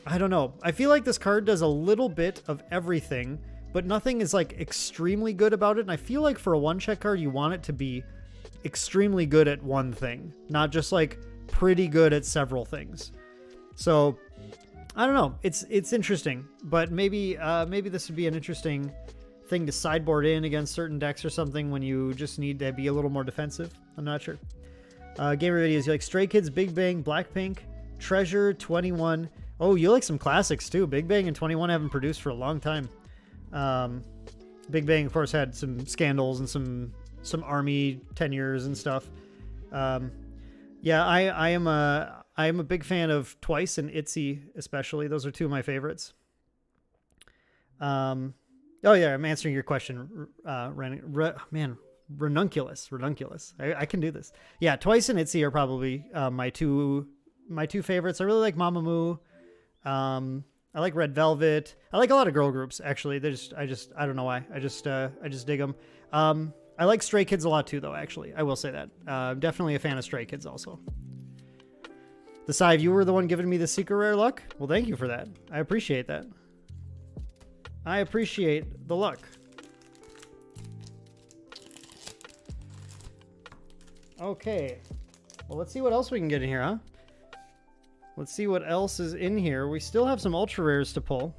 I don't know. I feel like this card does a little bit of everything, but nothing is like extremely good about it. And I feel like for a 1-check card, you want it to be extremely good at one thing, not just like pretty good at several things. So I don't know. It's interesting, but maybe this would be an interesting thing to sideboard in against certain decks or something when you just need to be a little more defensive. I'm not sure. Gamer videos, you like Stray Kids, Big Bang, Blackpink, Treasure, 21. Oh, you like some classics too. Big Bang and 21 haven't produced for a long time. Big Bang, of course, had some scandals and some army tenures and stuff. Yeah, I am a big fan of Twice and ITZY especially. Those are 2 of my favorites. Oh yeah, I'm answering your question. Ranunculus. I can do this. Yeah, Twice and ITZY are probably my two favorites. I really like Mamamoo. I like Red Velvet. I like a lot of girl groups, actually. I don't know why. I just dig them. I like Stray Kids a lot too, though, actually. I will say that. I'm definitely a fan of Stray Kids also. The Sive, you were the one giving me the secret rare luck? Well, thank you for that. I appreciate that. I appreciate the luck. Okay. Well, let's see what else we can get in here, huh? Let's see what else is in here. We still have some ultra rares to pull.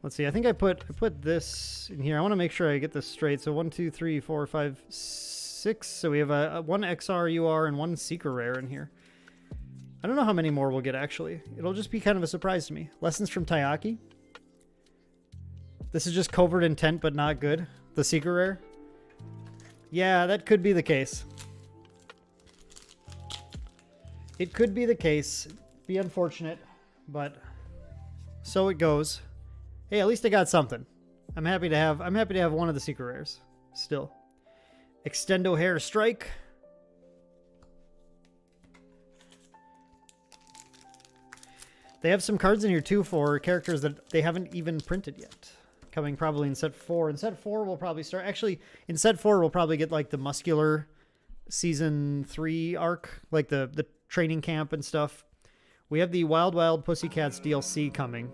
Let's see. I think I put this in here. I want to make sure I get this straight. So 1, 2, 3, 4, 5, 6. So we have a 1 XR UR and 1 secret rare in here. I don't know how many more we'll get, actually. It'll just be kind of a surprise to me. Lessons from Taiyaki. This is just covert intent, but not good. The secret rare. Yeah, that could be the case. It could be the case. Be unfortunate, but so it goes. Hey, at least I got something. I'm happy to have one of the secret rares still. Extendo Hair Strike. They have some cards in here too for characters that they haven't even printed yet. Coming probably in set 4. In set 4 we'll probably start. Actually, in set 4 we'll probably get like the muscular season 3 arc, like the training camp and stuff. We have the Wild Wild Pussycats DLC coming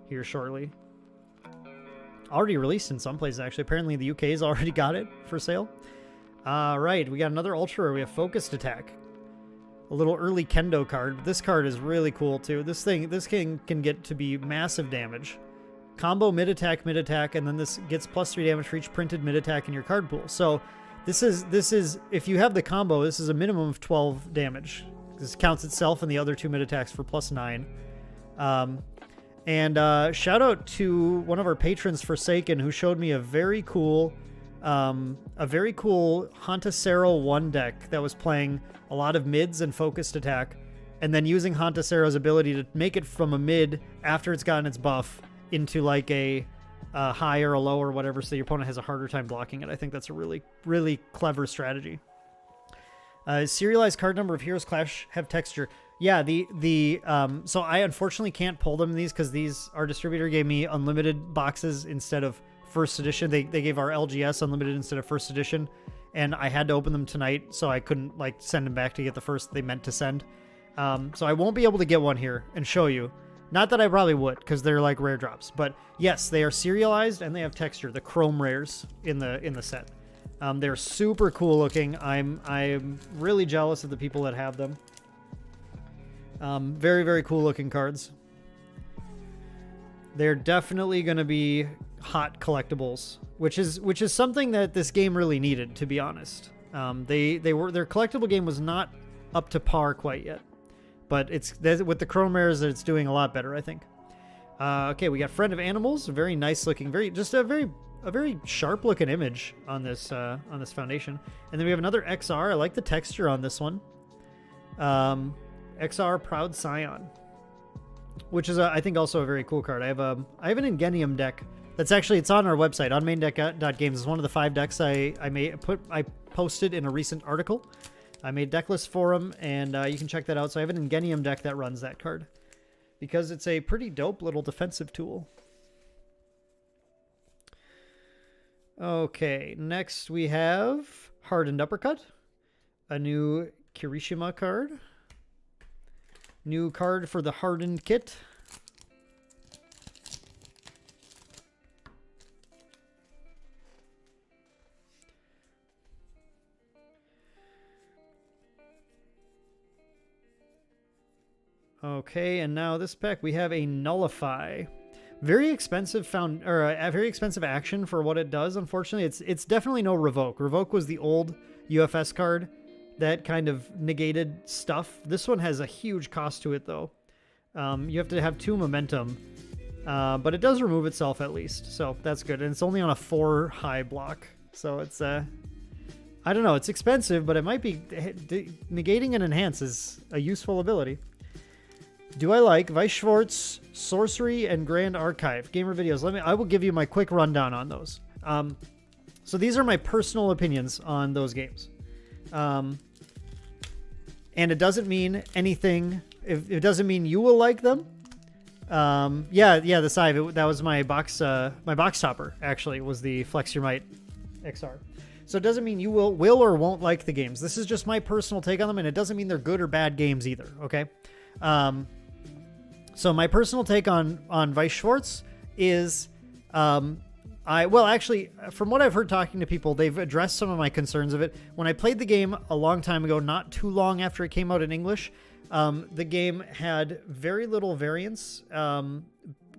here shortly. Already released in some places, actually. Apparently the UK's already got it for sale. Right, we got another ultra rare. We have Focused Attack. A little early Kendo card. This card is really cool too. This thing can get to be massive damage. Combo mid attack, and then this gets +3 damage for each printed mid attack in your card pool. So this is if you have the combo, this is a minimum of 12 damage. This counts itself and the other 2 mid attacks for +9. Shout out to one of our patrons, Forsaken, who showed me a very cool Hantasero 1 deck that was playing a lot of mids and Focused Attack, and then using Hantasero's ability to make it from a mid after it's gotten its buff into like a high or a low or whatever, so your opponent has a harder time blocking it. I think that's a really, really clever strategy. Serialized card number of Heroes Clash have texture. Yeah, so I unfortunately can't pull them in these because our distributor gave me unlimited boxes instead of first edition. They gave our LGS unlimited instead of first edition, and I had to open them tonight, so I couldn't like send them back to get the first they meant to send. So I won't be able to get one here and show you. Not that I probably would, because they're like rare drops. But yes, they are serialized and they have texture. The chrome rares in the set. They're super cool looking. I'm really jealous of the people that have them. Very, very cool looking cards. They're definitely going to be hot collectibles, which is something that this game really needed, to be honest. Their collectible game was not up to par quite yet, but with the chrome rares, it's doing a lot better, I think. Okay, we got Friend of Animals, very nice looking, a very sharp looking image on this foundation, and then we have another XR. I like the texture on this one. XR Proud Scion, which is I think also a very cool card. I have an Ingenium deck that's it's on our website on maindeck.games. It's one of the 5 decks I posted in a recent article. I made deck lists for them, and you can check that out. So I have an Ingenium deck that runs that card because it's a pretty dope little defensive tool. Okay, next we have Hardened Uppercut, a new Kirishima card. New card for the Hardened kit. Okay, and now this pack we have a Nullify. Very expensive a very expensive action for what it does. Unfortunately, it's definitely no Revoke. Revoke was the old UFS card that kind of negated stuff. This one has a huge cost to it, though. You have to have 2 momentum, but it does remove itself at least, so that's good. And it's only on a 4 high block, so it's I don't know. It's expensive, but it might be negating and enhance is a useful ability. Do I like Weiss Schwarz, Sorcery, and Grand Archive gamer videos? I will give you my quick rundown on those. So these are my personal opinions on those games. And it doesn't mean anything. It doesn't mean you will like them. Yeah, the Scythe. That was my box topper. Actually, was the Flex Your Might XR. So it doesn't mean you will or won't like the games. This is just my personal take on them, and it doesn't mean they're good or bad games either. Okay. So my personal take on Weiss Schwarz is, actually, from what I've heard talking to people, they've addressed some of my concerns of it. When I played the game a long time ago, not too long after it came out in English, the game had very little variance,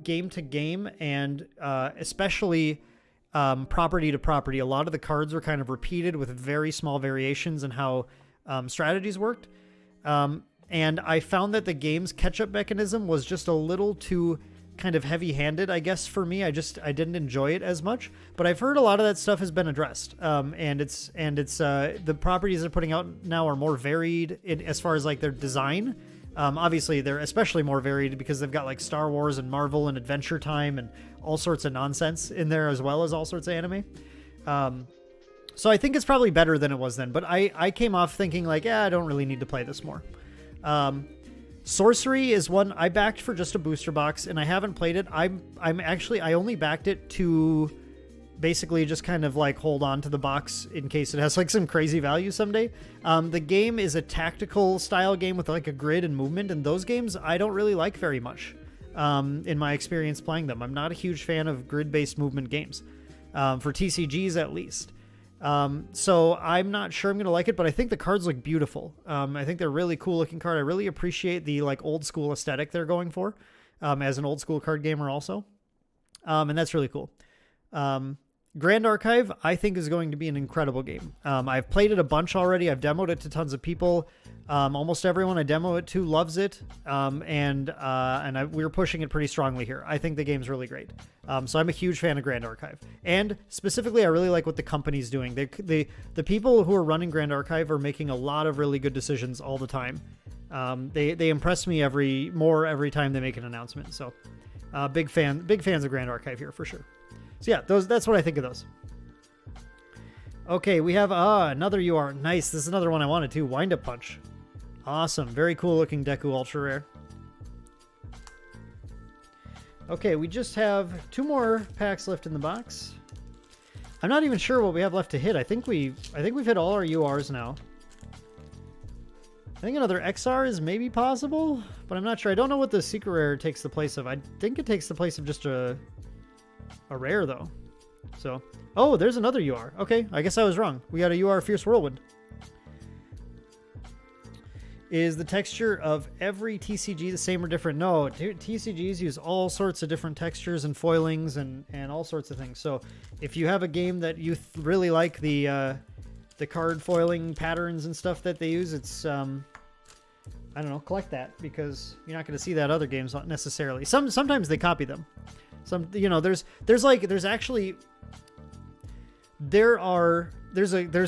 game to game, and especially property to property. A lot of the cards were kind of repeated with very small variations in how strategies worked. And I found that the game's catch-up mechanism was just a little too kind of heavy-handed, I guess, for me. I didn't enjoy it as much, but I've heard a lot of that stuff has been addressed. And it's the properties they're putting out now are more varied as far as like their design. Obviously they're especially more varied because they've got like Star Wars and Marvel and Adventure Time and all sorts of nonsense in there, as well as all sorts of anime. So I think it's probably better than it was then, but I came off thinking like, I don't really need to play this more. Sorcery is one I backed for just a booster box, and I haven't played it. I only backed it to basically just kind of like hold on to the box in case it has like some crazy value someday. The game is a tactical style game with like a grid and movement, and those games I don't really like very much in my experience playing them. I'm not a huge fan of grid-based movement games, for TCGs at least. So I'm not sure I'm going to like it, but I think the cards look beautiful. I think they're a really cool looking card. I really appreciate the like old school aesthetic they're going for, as an old school card gamer also. And that's really cool. Grand Archive, I think, is going to be an incredible game. I've played it a bunch already. I've demoed it to tons of people. Almost everyone I demo it to loves it. We're pushing it pretty strongly here. I think the game's really great. So I'm a huge fan of Grand Archive. And specifically, I really like what the company's doing. The people who are running Grand Archive are making a lot of really good decisions all the time. They impress me every time they make an announcement. So big fans of Grand Archive here for sure. So yeah, that's what I think of those. Okay, we have another UR. Nice. This is another one I wanted to. Wind Up Punch. Awesome. Very cool looking Deku Ultra Rare. Okay, we just have 2 more packs left in the box. I'm not even sure what we have left to hit. I think we've hit all our URs now. I think another XR is maybe possible, but I'm not sure. I don't know what the secret rare takes the place of. I think it takes the place of just a rare though. So, oh, there's another UR. Okay, I guess I was wrong. We got a UR Fierce Whirlwind. Is the texture of every TCG the same or different? No, TCGs use all sorts of different textures and foilings and all sorts of things. So if you have a game that you really like the card foiling patterns and stuff that they use, it's I don't know, collect that, because you're not going to see that other games necessarily. Sometimes they copy them. There's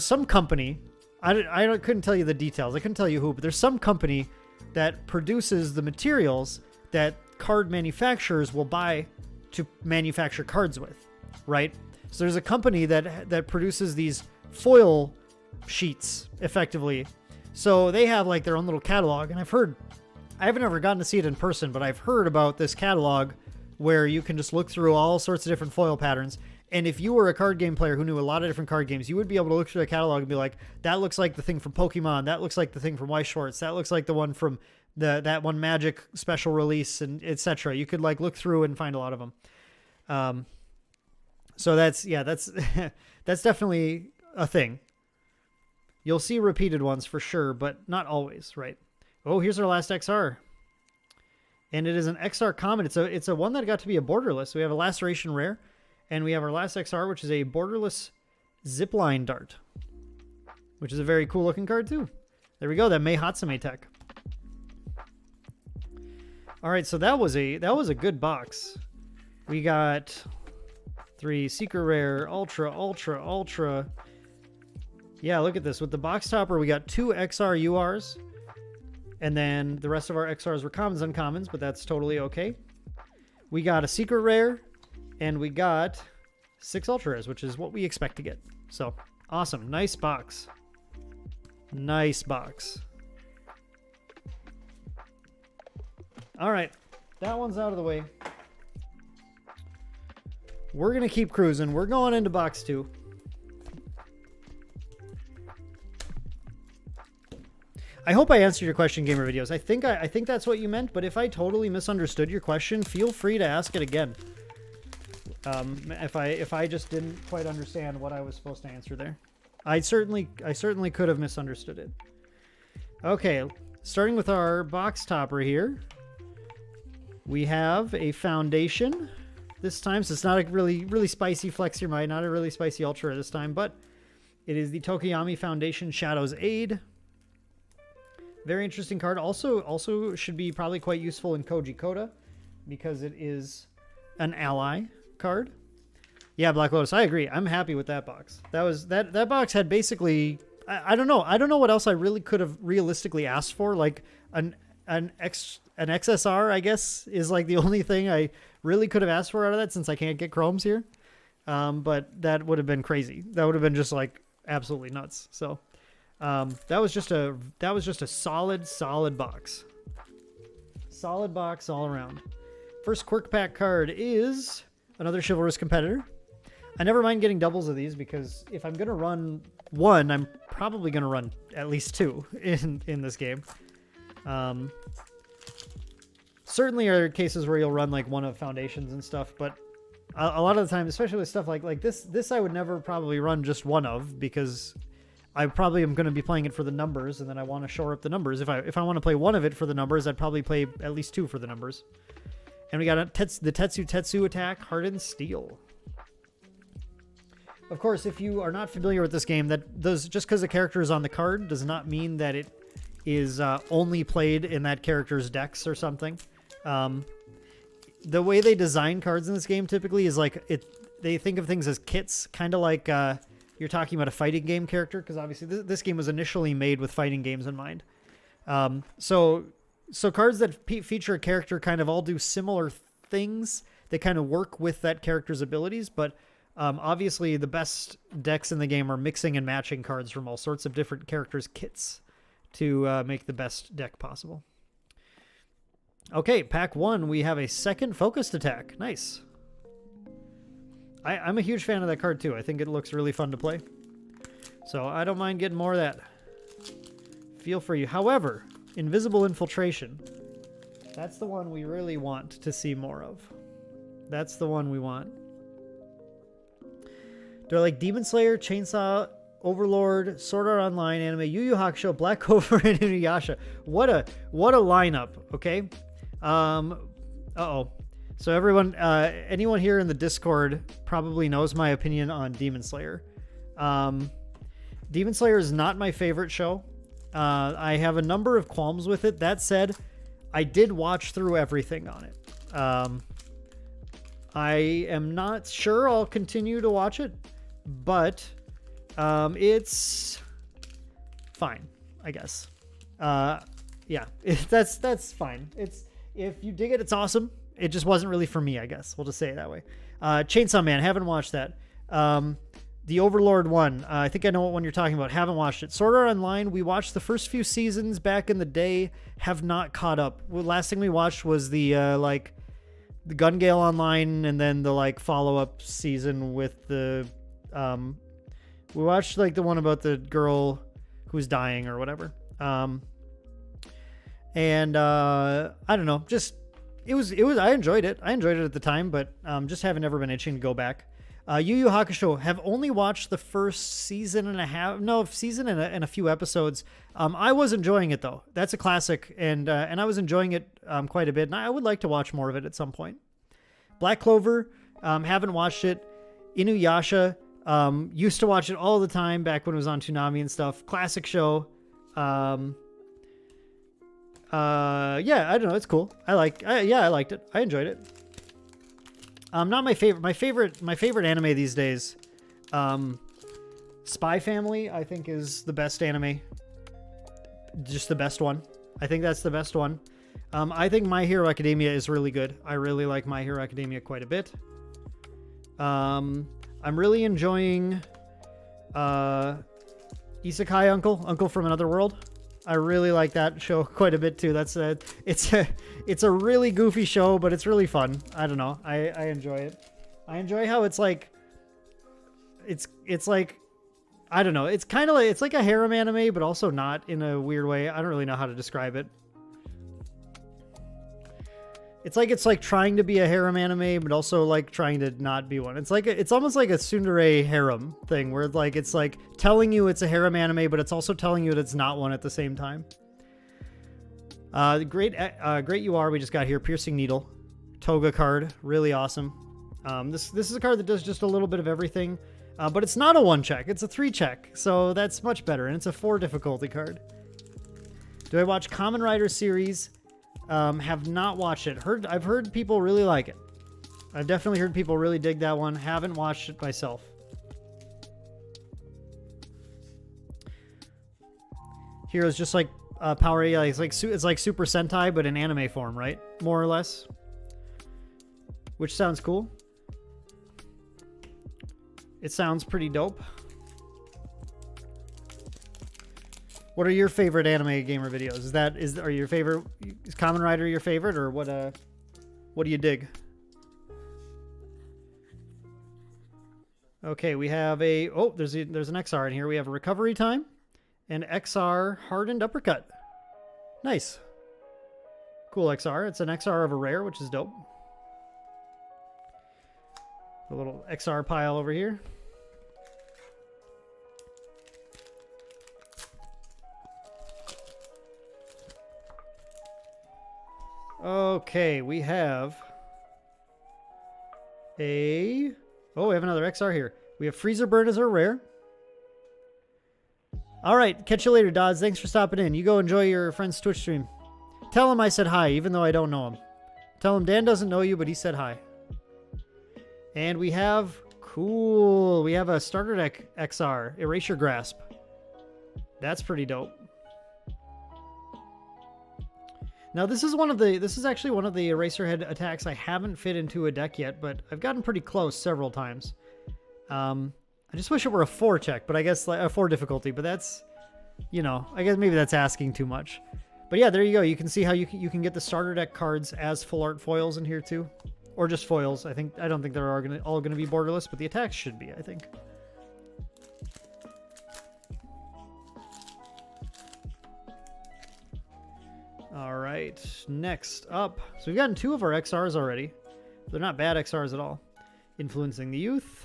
some company. I couldn't tell you the details. I couldn't tell you who, but there's some company that produces the materials that card manufacturers will buy to manufacture cards with, right? So there's a company that produces these foil sheets effectively. So they have like their own little catalog, and I haven't ever gotten to see it in person, but I've heard about this catalog where you can just look through all sorts of different foil patterns. And if you were a card game player who knew a lot of different card games, you would be able to look through the catalog and be like, that looks like the thing from Pokemon. That looks like the thing from Weiss Schwarz. That looks like the one from that one Magic special release, and etc. You could like look through and find a lot of them. So that's that's definitely a thing. You'll see repeated ones for sure, but not always, right? Oh, here's our last XR. And it is an XR common. It's a one that got to be a borderless. We have a Laceration Rare, and we have our last XR, which is a borderless Zipline Dart, which is a very cool looking card too. There we go, that Mei Hatsume tech. All right, so that was a good box. We got 3 Secret Rare, Ultra. Yeah, look at this. With the box topper, we got 2 XR URs. And then the rest of our XRs were commons, uncommons, but that's totally okay. We got a Secret Rare, and we got 6 Ultra Rares, which is what we expect to get. So, awesome. Nice box. Nice box. All right. that one's out of the way. We're going to keep cruising. We're going into box 2. I hope I answered your question, Gamer Videos. I think that's what you meant, but if I totally misunderstood your question, feel free to ask it again. If I just didn't quite understand what I was supposed to answer there. I certainly could have misunderstood it. Okay, starting with our box topper here. We have a foundation this time, so it's not a really spicy Flex Your Might, not a really spicy Ultra this time, but it is the Tokiyami Foundation Shadow's Aid. Very interesting card. Also should be probably quite useful in Koji Koda because it is an ally card. Yeah, Black Lotus, I agree. I'm happy with that box. That box had basically I don't know what else I really could have realistically asked for. Like an XSR, I guess, is like the only thing I really could have asked for out of that since I can't get chromes here. But that would have been crazy. That would have been just like absolutely nuts. So that was just a solid box. Solid box all around. First Quirk Pack card is another Chivalrous Competitor. I never mind getting doubles of these because if I'm going to run one, I'm probably going to run at least two in this game. Certainly are cases where you'll run like one of Foundations and stuff, but a lot of the time, especially with stuff like this I would never probably run just one of because I probably am going to be playing it for the numbers, and then I want to shore up the numbers. If I want to play one of it for the numbers, I'd probably play at least two for the numbers. And we got the Tetsu attack, Hardened Steel. Of course, if you are not familiar with this game, just because a character is on the card does not mean that it is only played in that character's decks or something. The way they design cards in this game typically is like they think of things as kits, kind of like you're talking about a fighting game character, because obviously this game was initially made with fighting games in mind. So cards that feature a character kind of all do similar things. They kind of work with that character's abilities, but obviously the best decks in the game are mixing and matching cards from all sorts of different characters' kits to make the best deck possible. Okay, pack 1, we have a second Focused Attack. Nice. I'm a huge fan of that card too. I think it looks really fun to play. So I don't mind getting more of that. Feel free. However, Invisible Infiltration. That's the one we really want to see more of. That's the one we want. Do I like Demon Slayer, Chainsaw, Overlord, Sword Art Online, anime, Yu Yu Hakusho, Black Clover, and Inuyasha? What a lineup, okay? Uh-oh. So everyone, anyone here in the Discord probably knows my opinion on Demon Slayer. Demon Slayer is not my favorite show. I have a number of qualms with it. That said, I did watch through everything on it. I am not sure I'll continue to watch it, but it's fine, I guess. Yeah, that's fine. If you dig it, it's awesome. It just wasn't really for me, I guess. We'll just say it that way. Chainsaw Man, haven't watched that. The Overlord one, I think I know what one you're talking about. Haven't watched it. Sword Art Online, we watched the first few seasons back in the day. Have not caught up. The last thing we watched was the Gun Gale Online, and then the follow-up season with the we watched the one about the girl who's dying or whatever. And I don't know, just it was I enjoyed it at the time, but just haven't ever been itching to go back. Yu Yu Hakusho, have only watched the first season and a few episodes. I was enjoying it though. That's a classic, and I was enjoying it quite a bit, and I would like to watch more of it at some point. Black Clover, haven't watched it. Inuyasha, used to watch it all the time back when it was on Toonami and stuff. Classic show. Yeah, I don't know. It's cool. I liked it. I enjoyed it. Not my favorite. My favorite anime these days, Spy Family, I think is the best anime. Just the best one. I think that's the best one. I think My Hero Academia is really good. I really like My Hero Academia quite a bit. I'm really enjoying Isekai Uncle from Another World. I really like that show quite a bit too. It's a really goofy show, but it's really fun. I don't know. I enjoy it. I enjoy how it's like I don't know. It's kind of like it's like a harem anime, but also not in a weird way. I don't really know how to describe it. It's like trying to be a harem anime, but also like trying to not be one. It's almost like a tsundere harem thing, where it's like telling you it's a harem anime, but it's also telling you that it's not one at the same time. Great you are. We just got here. Piercing Needle, Toga card, really awesome. This is a card that does just a little bit of everything, but it's not a 1-check. It's a 3-check, so that's much better, and it's a 4 difficulty card. Do I watch Kamen Rider series? Have not watched it. I've heard people really like it. I've definitely heard people really dig that one. Haven't watched it myself. Hero's just like Power 8. It's like Super Sentai, but in anime form, right? More or less. Which sounds cool. It sounds pretty dope. What are your favorite anime gamer videos? Are your favorite, is Kamen Rider your favorite, or what do you dig? Okay, we have there's an XR in here. We have a Recovery Time and XR Hardened Uppercut. Nice. Cool XR. It's an XR of a rare, which is dope. A little XR pile over here. Okay, we have we have another XR here. We have Freezer Burn as our rare. All right, catch you later, Dodds. Thanks for stopping in. You go enjoy your friend's Twitch stream. Tell him I said hi, even though I don't know him. Tell him Dan doesn't know you, but he said hi. And we have a starter deck XR, Erasure Grasp. That's pretty dope. Now this is actually one of the Eraserhead attacks I haven't fit into a deck yet, but I've gotten pretty close several times. I just wish it were a 4-check, but I guess like a 4 difficulty, but that's, I guess maybe that's asking too much. But yeah, there you go. You can see how you can get the starter deck cards as full art foils in here too, or just foils. I don't think they're all gonna be borderless, but the attacks should be, I think. All right, next up. So we've gotten 2 of our XRs already. They're not bad XRs at all. Influencing the Youth.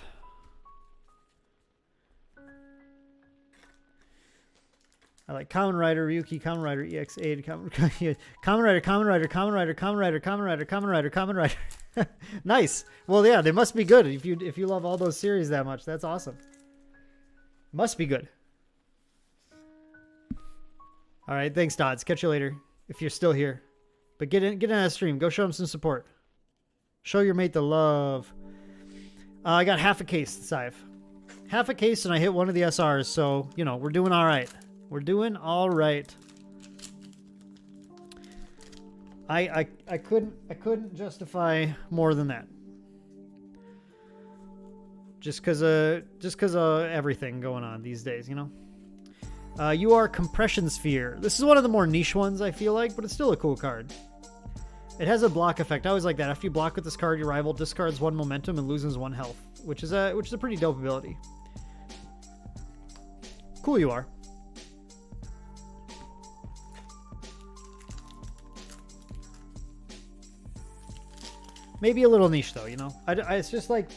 I like Kamen Rider, Ryuki, Kamen Rider, EX8, Kamen Rider. Nice. Well, yeah, they must be good if you love all those series that much. That's awesome. Must be good. All right, thanks, Dodds. Catch you later. If you're still here, but get in that stream. Go show him some support. Show your mate the love. I got half a case, Sive. Half a case, and I hit one of the SRs. So we're doing all right. We're doing all right. I couldn't justify more than that. Just cause of everything going on these days, You are Compression Sphere. This is one of the more niche ones, I feel like, but it's still a cool card. It has a block effect. I always like that. After you block with this card, your rival discards 1 momentum and loses 1 health, which is a pretty dope ability. Cool you are. Maybe a little niche though, it's just like,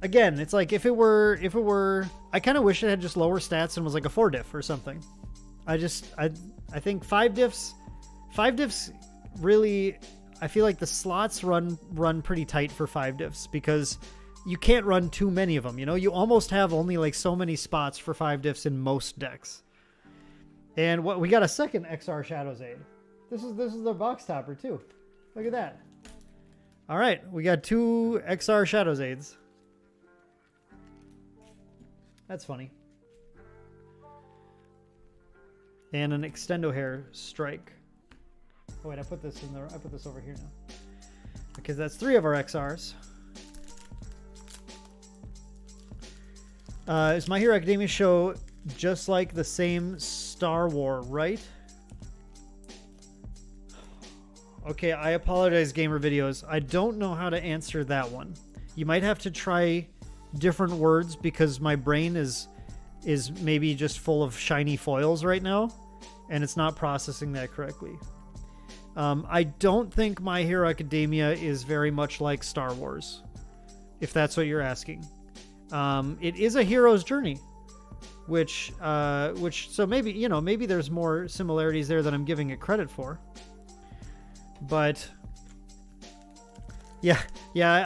again, it's like if it were, I kind of wish it had just lower stats and was like a 4 diff or something. I think 5 diffs really, I feel like the slots run pretty tight for 5 diffs because you can't run too many of them. You almost have only like so many spots for 5 diffs in most decks. And we got a second XR Shadows Aid. This is the box topper too. Look at that. All right, we got 2 XR Shadows Aids. That's funny. And an Extendo Hair Strike. Oh wait, I put this over here now. Because that's 3 of our XRs. Is My Hero Academia show just like the same Star War, right? Okay, I apologize, Gamer Videos. I don't know how to answer that one. You might have to try different words because my brain is maybe just full of shiny foils right now, and it's not processing that correctly. I don't think My Hero Academia is very much like Star Wars, if that's what you're asking. It is a hero's journey, which so maybe, you know, maybe there's more similarities there than I'm giving it credit for. But yeah,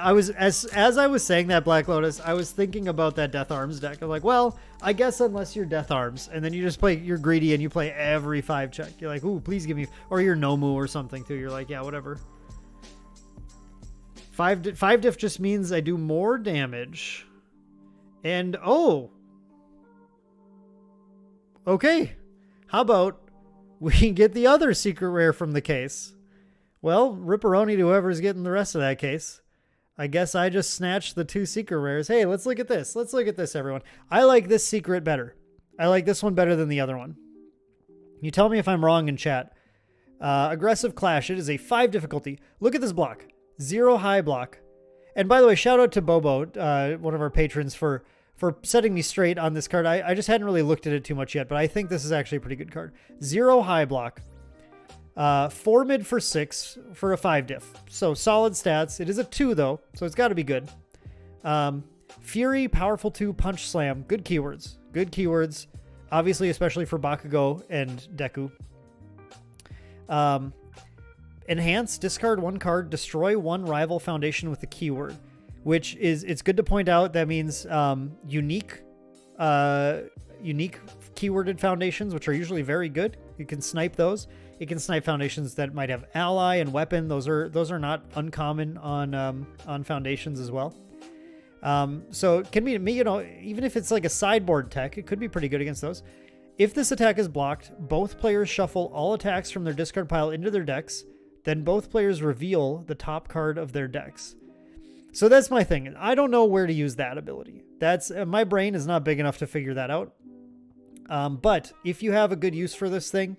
I was as I was saying that, Black Lotus, I was thinking about that Death Arms deck. I'm like, well, I guess unless you're Death Arms and then you just play, you're greedy and you play every 5 check. You're like, ooh, please give me, or you're Nomu or something too. You're like, yeah, whatever. 5 diff just means I do more damage. And oh, okay. How about we get the other secret rare from the case? Well, ripperoni to whoever's getting the rest of that case. I guess I just snatched the 2 secret rares. Hey, let's look at this. Let's look at this, everyone. I like this secret better. I like this one better than the other one. You tell me if I'm wrong in chat. Aggressive Clash. It is a 5 difficulty. Look at this block. 0 high block. And by the way, shout out to Bobo, one of our patrons, for setting me straight on this card. I just hadn't really looked at it too much yet, but I think this is actually a pretty good card. 0 high block. 4 mid for 6 for a 5 diff. So solid stats. It is a 2 though, so it's got to be good. Fury, powerful 2, punch slam. Good keywords. Good keywords. Obviously, especially for Bakugo and Deku. Enhance, discard 1 card, destroy 1 rival foundation with the keyword. Which is, it's good to point out, that means unique keyworded foundations, which are usually very good. You can snipe those. It can snipe foundations that might have ally and weapon. Those are not uncommon on foundations as well. So it can be, you know, even if it's like a sideboard tech, it could be pretty good against those. If this attack is blocked, both players shuffle all attacks from their discard pile into their decks. Then both players reveal the top card of their decks. So that's my thing. I don't know where to use that ability. That's my brain is not big enough to figure that out. But if you have a good use for this thing,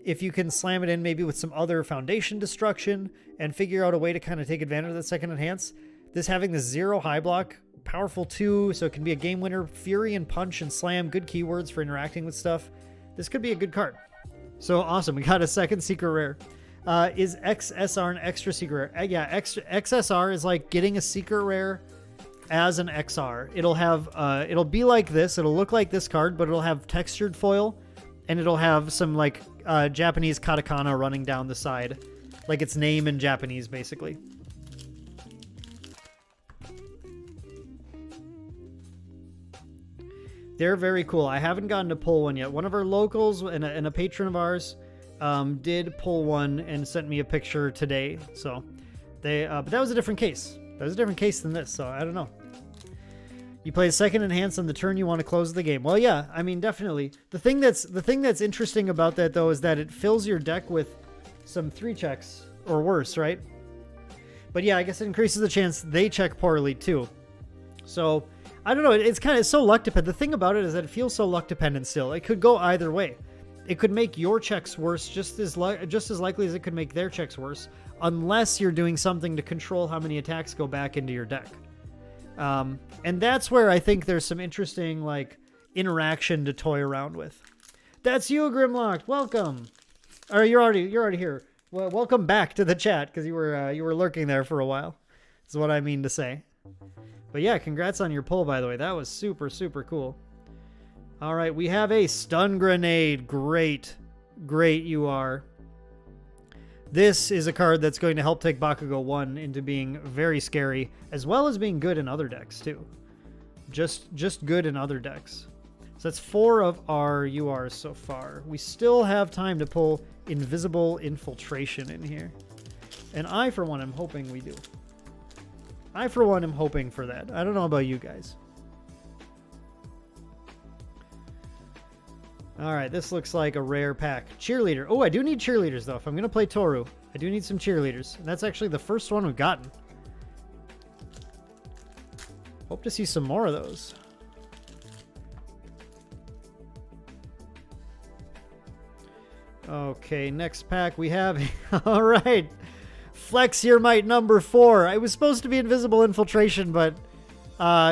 if you can slam it in maybe with some other foundation destruction and figure out a way to kind of take advantage of that second enhance, this having the 0 high block, powerful 2, so it can be a game winner, fury and punch and slam, good keywords for interacting with stuff. This could be a good card. So awesome. We got a second secret rare. Is XSR an extra secret rare? Yeah, XSR is like getting a secret rare as an XR. It'll have, it'll be like this. It'll look like this card, but it'll have textured foil, and it'll have some like Japanese katakana running down the side, like its name in Japanese, basically. They're very cool. I haven't gotten to pull one yet. One of our locals and a patron of ours did pull one and sent me a picture today. So they, but that was a different case. That was a different case than this. So I don't know. You play a second enhance on the turn you want to close the game. Well, yeah, I mean, definitely. The thing that's interesting about that though is that it fills your deck with some 3 checks or worse, right? But yeah, I guess it increases the chance they check poorly too. So I don't know. It's so luck dependent. The thing about it is that it feels so luck dependent still. It could go either way. It could make your checks worse just as likely as it could make their checks worse, unless you're doing something to control how many attacks go back into your deck. And that's where I think there's some interesting like interaction to toy around with. That's you, Grimlocked. Welcome. Or you're already here. Well, welcome back to the chat because you were lurking there for a while. Is what I mean to say. But yeah, congrats on your pull, by the way. That was super, super cool. All right, we have a stun grenade. Great. Great you are. This is a card that's going to help take Bakugo 1 into being very scary, as well as being good in other decks, too. Just good in other decks. So that's 4 of our URs so far. We still have time to pull Invisible Infiltration in here. And I, for one, am hoping we do. I, for one, am hoping for that. I don't know about you guys. All right, this looks like a rare pack. Cheerleader. Oh, I do need cheerleaders, though. If I'm going to play Toru, I do need some cheerleaders. And that's actually the first one we've gotten. Hope to see some more of those. Okay, next pack we have... All right. Flex Your Might number 4. I was supposed to be Invisible Infiltration, but,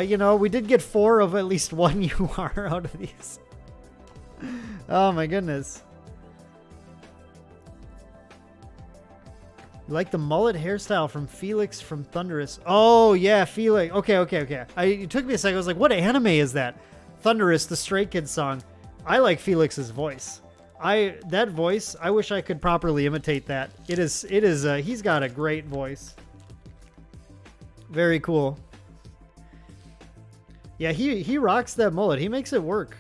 you know, we did get 4 of at least one UR out of these. Oh, my goodness. You like the mullet hairstyle from Felix from Thunderous. Oh, yeah, Felix. Okay. It took me a second. I was like, what anime is that? Thunderous, the Stray Kids song. I like Felix's voice. That voice, I wish I could properly imitate that. He's got a great voice. Very cool. Yeah, he rocks that mullet. He makes it work.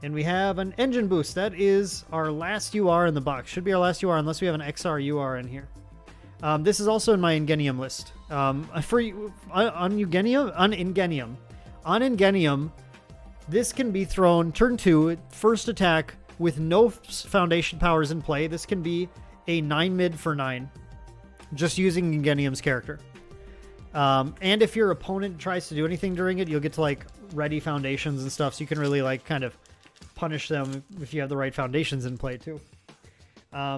And we have an engine boost. That is our last UR in the box. Should be our last UR unless we have an XR UR in here. This is also in my Ingenium list. On Ingenium, this can be thrown turn 2, first attack with no foundation powers in play. This can be a 9 mid for 9, just using Ingenium's character. And if your opponent tries to do anything during it, you'll get to like ready foundations and stuff, so you can really like kind of punish them if you have the right foundations in play too.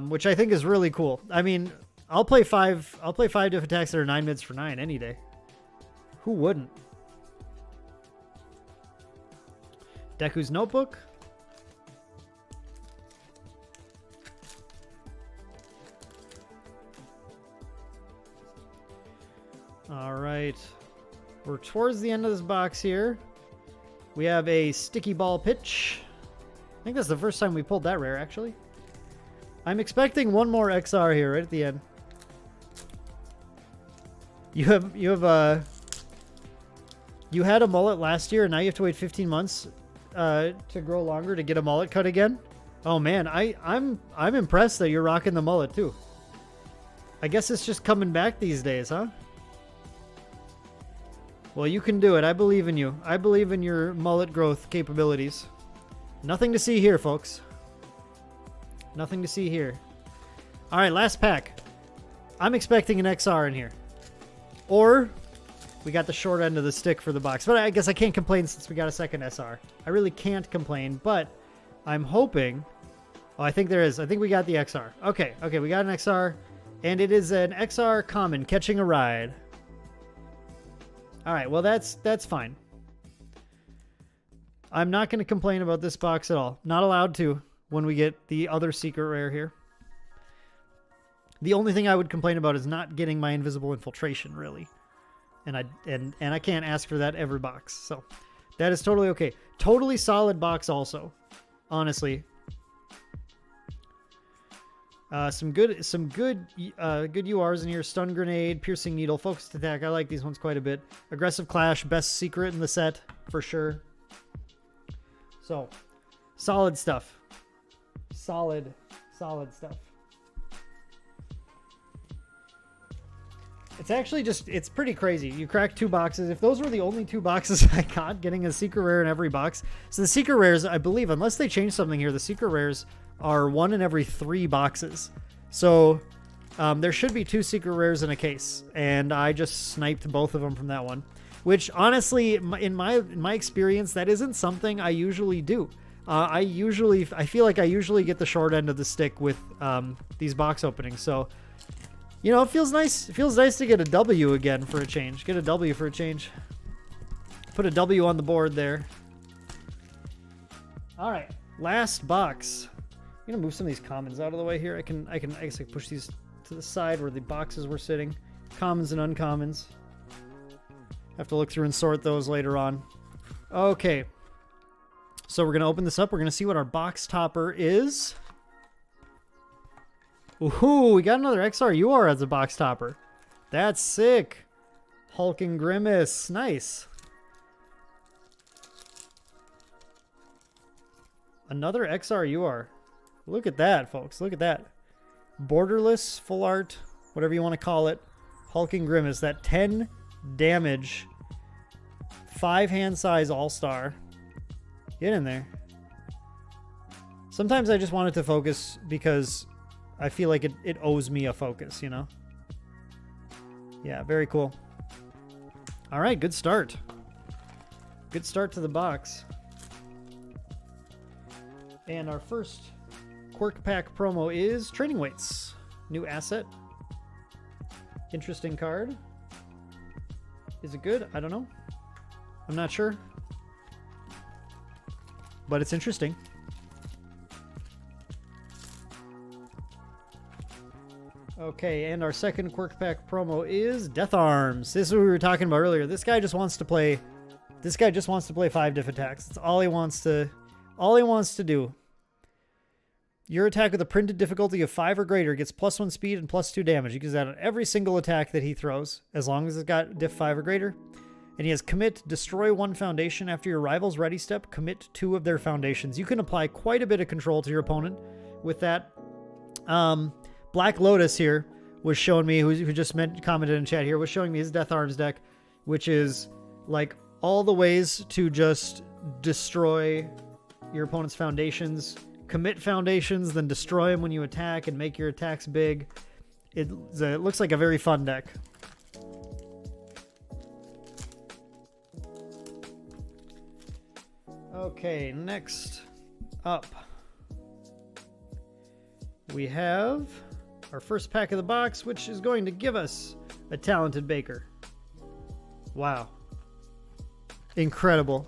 Which I think is really cool. I mean, I'll play 5 diff attacks that are 9 mids for 9 any day. Who wouldn't? Deku's Notebook. All right. We're towards the end of this box here. We have a Sticky Ball Pitch. I think that's the first time we pulled that rare, actually. I'm expecting one more XR here right at the end. You had a mullet last year, and now you have to wait 15 months to grow longer to get a mullet cut again. Oh man, I'm impressed that you're rocking the mullet too. I guess it's just coming back these days, huh? Well, you can do it. I believe in you. I believe in your mullet growth capabilities. Nothing to see here, folks. Nothing to see here. All right, last pack. I'm expecting an XR in here. Or we got the short end of the stick for the box. But I guess I can't complain since we got a second SR. I really can't complain, but I'm hoping... Oh, I think there is. I think we got the XR. Okay, we got an XR. And it is an XR common, Catching a Ride. All right, well, that's fine. I'm not going to complain about this box at all. Not allowed to when we get the other secret rare here. The only thing I would complain about is not getting my Invisible Infiltration, really. And I can't ask for that every box. So that is totally okay. Totally solid box also, honestly. Some good URs in here. Stun Grenade, Piercing Needle, Focused Attack. I like these ones quite a bit. Aggressive Clash, best secret in the set for sure. So, solid stuff. Solid stuff. It's actually it's pretty crazy. You crack 2 boxes. If those were the only 2 boxes I got, getting a secret rare in every box. So the secret rares, I believe, unless they change something here, the secret rares are 1 in every 3 boxes. So there should be 2 secret rares in a case. And I just sniped both of them from that one. Which, honestly, in my experience, that isn't something I usually do. I feel like I usually get the short end of the stick with these box openings. So, you know, it feels nice. It feels nice to get a W again for a change. Get a W for a change. Put a W on the board there. All right, last box. I'm gonna move some of these commons out of the way here. I guess I can push these to the side where the boxes were sitting. Commons and uncommons. Have to look through and sort those later on. Okay. So we're going to open this up. We're going to see what our box topper is. Ooh, we got another XR UR as a box topper. That's sick. Hulking Grimace. Nice. Another XR UR. Look at that, folks. Look at that. Borderless, full art, whatever you want to call it. Hulking Grimace. That 10 damage 5-hand size all-star. Get in there. Sometimes I just want it to focus because I feel like it owes me a focus, you know? Yeah, very cool. All right, good start. Good start to the box. And our first Quirk Pack promo is Training Weights. New asset. Interesting card. Is it good? I don't know. I'm not sure. But it's interesting. Okay, and our second Quirk Pack promo is Death Arms. This is what we were talking about earlier. This guy just wants to play 5 diff attacks. That's all he wants to do. Your attack with a printed difficulty of 5 or greater gets +1 speed and +2 damage. You can use that on every single attack that he throws, as long as it's got diff 5 or greater. And he has commit, destroy 1 foundation. After your rival's ready step, commit 2 of their foundations. You can apply quite a bit of control to your opponent with that. Black Lotus here was showing me, who just commented in chat here, was showing me his Death Arms deck, which is like all the ways to just destroy your opponent's foundations, commit foundations, then destroy them when you attack and make your attacks big. It looks like a very fun deck. Okay, next up, we have our first pack of the box, which is going to give us a Talented Baker. Wow. Incredible.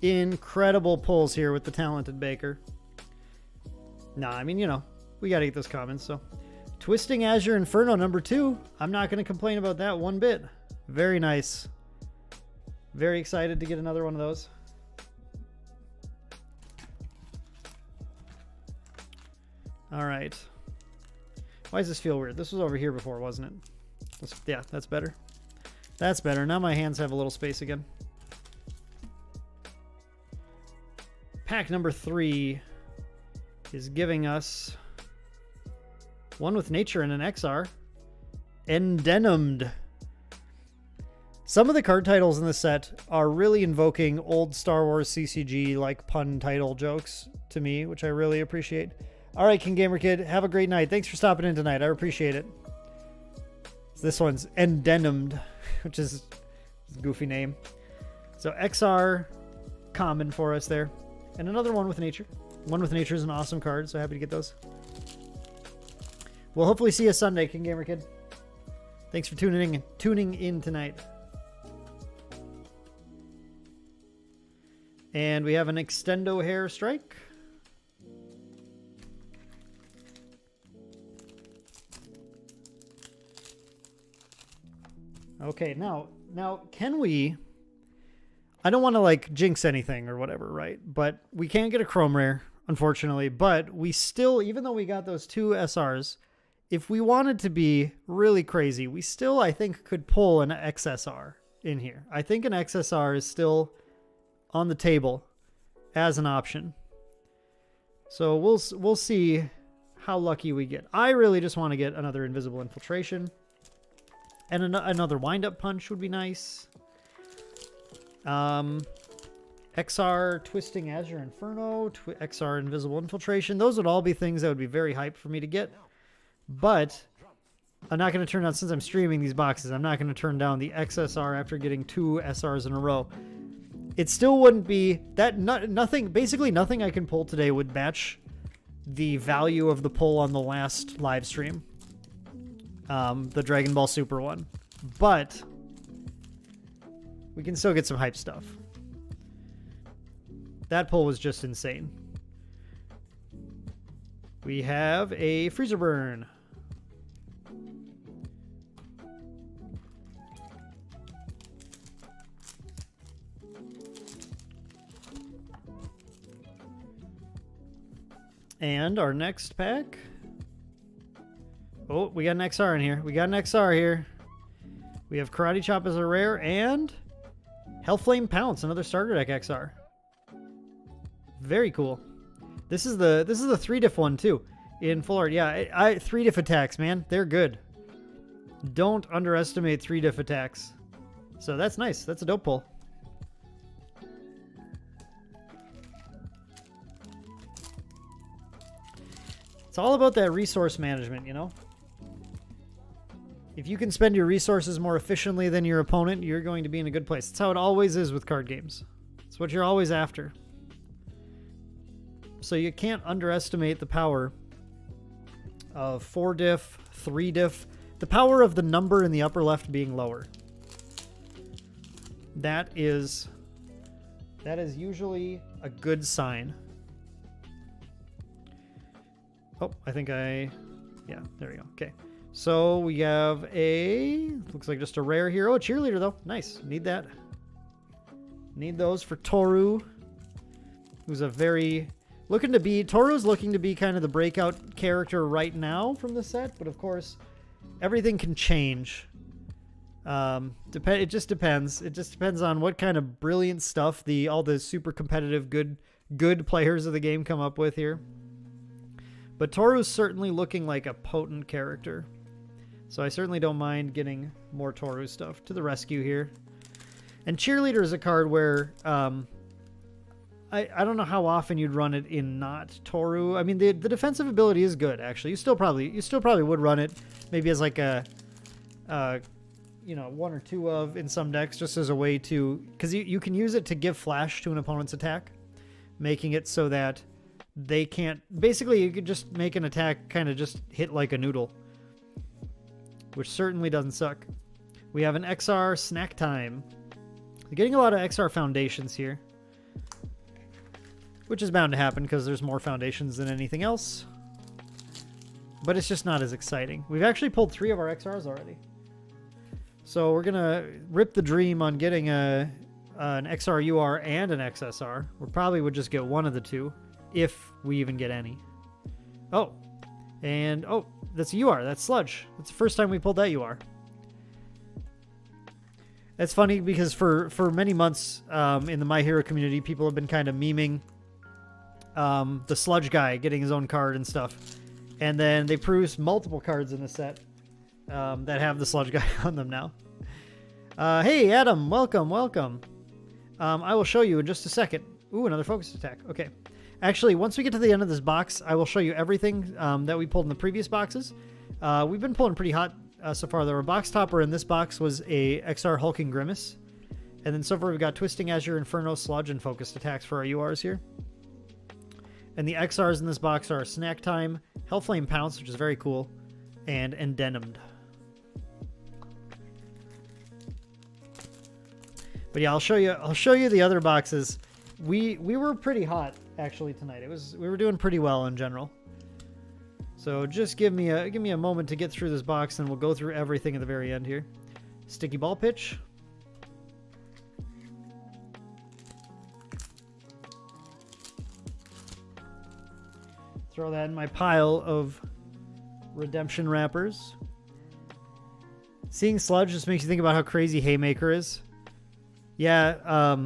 Incredible pulls here with the Talented Baker. Nah, I mean, you know, we got to get those comments, so. Twisting Azure Inferno number 2. I'm not going to complain about that one bit. Very nice. Very excited to get another one of those. All right. Why does this feel weird? This was over here before, wasn't it? Yeah, that's better. That's better. Now my hands have a little space again. Pack number 3 is giving us one with nature and an XR. Endenimed. Some of the card titles in the set are really invoking old Star Wars CCG like pun title jokes to me, which I really appreciate. All right, King Gamer Kid, have a great night. Thanks for stopping in tonight. I appreciate it. So this one's Endenimed, which is a goofy name. So XR common for us there. And another one with nature. One with nature is an awesome card, so happy to get those. We'll hopefully see you Sunday, King Gamer Kid. Thanks for tuning in tonight. And we have an Extendo Hair Strike. Okay, now can we... I don't want to like jinx anything or whatever, right? But we can't get a Chrome Rare, unfortunately. But we still, even though we got those 2 SRs, if we wanted to be really crazy, we still, I think, could pull an XSR in here. I think an XSR is still on the table as an option. So we'll see how lucky we get. I really just want to get another Invisible Infiltration. And another Wind-Up Punch would be nice. XR Twisting Azure Inferno, XR Invisible Infiltration. Those would all be things that would be very hype for me to get. But I'm not going to turn down, since I'm streaming these boxes, I'm not going to turn down the XSR after getting 2 SRs in a row. It still wouldn't be that basically nothing I can pull today would match the value of the pull on the last live stream. The Dragon Ball Super one. But we can still get some hype stuff. That pull was just insane. We have a Freezer Burn. And our next pack. Oh, we got an XR in here. We got an XR here. We have Karate Chop as a rare and Hellflame Pounce, another starter deck XR. Very cool. This is the 3-diff one too in full art. Yeah, 3-diff attacks, man. They're good. Don't underestimate 3-diff attacks. So that's nice. That's a dope pull. It's all about that resource management, you know? If you can spend your resources more efficiently than your opponent, you're going to be in a good place. That's how it always is with card games. It's what you're always after. So you can't underestimate the power of 4 diff, 3 diff, the power of the number in the upper left being lower. That is usually a good sign. Oh, I think yeah, there we go. Okay. So we have looks like just a rare here. Oh, a cheerleader though. Nice. Need that. Need those for Toru, who's Toru's looking to be kind of the breakout character right now from the set, but of course, everything can change. It just depends. It just depends on what kind of brilliant stuff all the super competitive good players of the game come up with here. But Toru's certainly looking like a potent character. So I certainly don't mind getting more Toru stuff to the rescue here. And Cheerleader is a card where I don't know how often you'd run it in not Toru. I mean, the defensive ability is good, actually. You still probably would run it maybe as like a 1 or 2 of in some decks, just as a way to, because you can use it to give flash to an opponent's attack, making it so that they can't, basically you could just make an attack kind of just hit like a noodle, which certainly doesn't suck. We have an XR Snack Time. We're getting a lot of XR foundations here, which is bound to happen because there's more foundations than anything else, but it's just not as exciting. We've actually pulled 3 of our XRs already. So we're going to rip the dream on getting an XR UR and an XSR. We probably would just get one of the 2, if we even get any. Oh, and that's a UR. That's Sludge. That's the first time we pulled that UR. It's funny because for many months in the My Hero community, people have been kind of memeing the Sludge guy getting his own card and stuff. And then they produce multiple cards in the set that have the Sludge guy on them now. Hey, Adam, welcome. I will show you in just a second. Ooh, another focus attack. Okay. Actually, once we get to the end of this box, I will show you everything that we pulled in the previous boxes. We've been pulling pretty hot so far. Our box topper in this box was a XR Hulking Grimace. And then so far we've got Twisting Azure, Inferno, Sludge, and focused attacks for our URs here. And the XRs in this box are Snack Time, Hellflame Pounce, which is very cool, and Endenimed. But yeah, I'll show you the other boxes. We were pretty hot actually tonight. We were doing pretty well in general. So just give me a moment to get through this box, and we'll go through everything at the very end here. Sticky Ball Pitch. Throw that in my pile of redemption wrappers. Seeing Sludge just makes you think about how crazy Haymaker is. Yeah,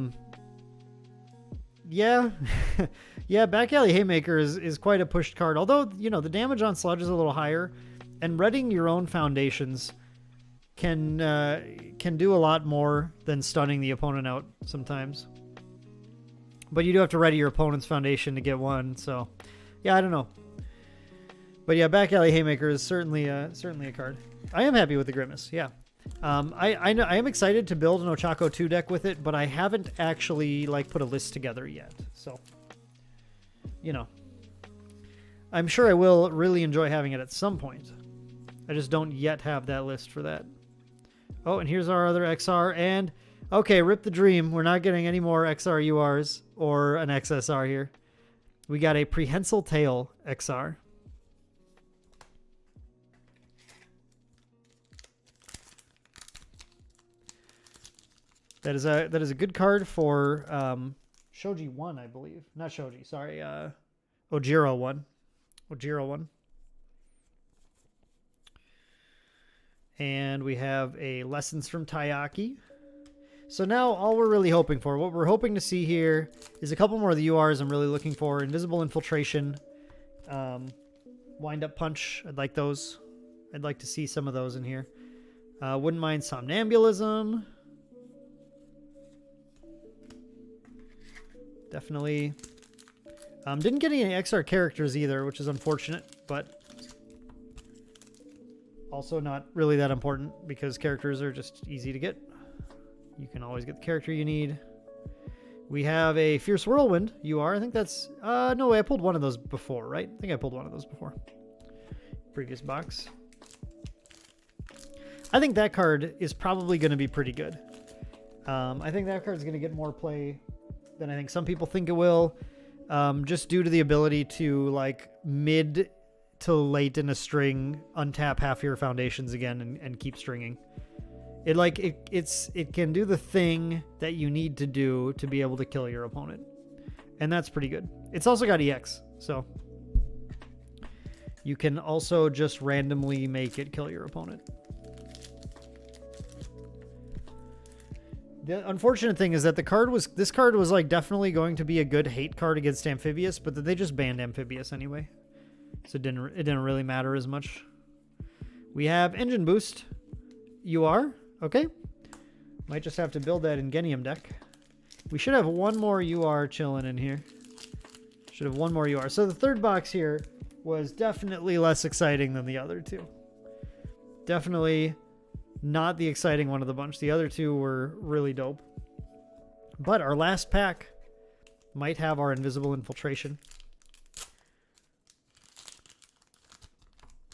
yeah. Yeah, Back Alley Haymaker is quite a pushed card. Although, the damage on Sludge is a little higher, and readying your own foundations can do a lot more than stunning the opponent out sometimes. But you do have to ready your opponent's foundation to get one, so yeah, I don't know. But yeah, Back Alley Haymaker is certainly a card. I am happy with the Grimace, yeah. I am excited to build an Ochako 2 deck with it, but I haven't actually put a list together yet. So, I'm sure I will really enjoy having it at some point. I just don't yet have that list for that. Oh, and here's our other XR, and okay, rip the dream. We're not getting any more XR URs or an XSR here. We got a Prehensile Tail XR. That is a good card for Shoji 1, I believe. Not Shoji, sorry. Ojiro 1. Ojiro 1. And we have a Lessons from Taiyaki. So now all we're really hoping for, what we're hoping to see here is a couple more of the URs I'm really looking for. Invisible Infiltration, Wind Up Punch. I'd like those. I'd like to see some of those in here. Wouldn't mind Somnambulism. Definitely. Didn't get any XR characters either, which is unfortunate, but Also not really that important because characters are just easy to get. You can always get the character you need. We have a Fierce Whirlwind UR. I think that's... no way, I pulled one of those before, right? I think I pulled one of those before. Previous box. I think that card is probably going to be pretty good. I think that card is going to get more play than I think some people think it will. Just due to the ability to, like, mid to late in a string, untap half your foundations again and keep stringing. It can do the thing that you need to do to be able to kill your opponent. And that's pretty good. It's also got EX, so you can also just randomly make it kill your opponent. The unfortunate thing is that this card was like definitely going to be a good hate card against Amphibious, but that they just banned Amphibious anyway. So it didn't really matter as much. We have Engine Boost UR. Okay. Might just have to build that Ingenium deck. We should have one more UR chilling in here. Should have one more UR. So the third box here was definitely less exciting than the other two. Definitely not the exciting one of the bunch. The other two were really dope. But our last pack might have our Invisible Infiltration.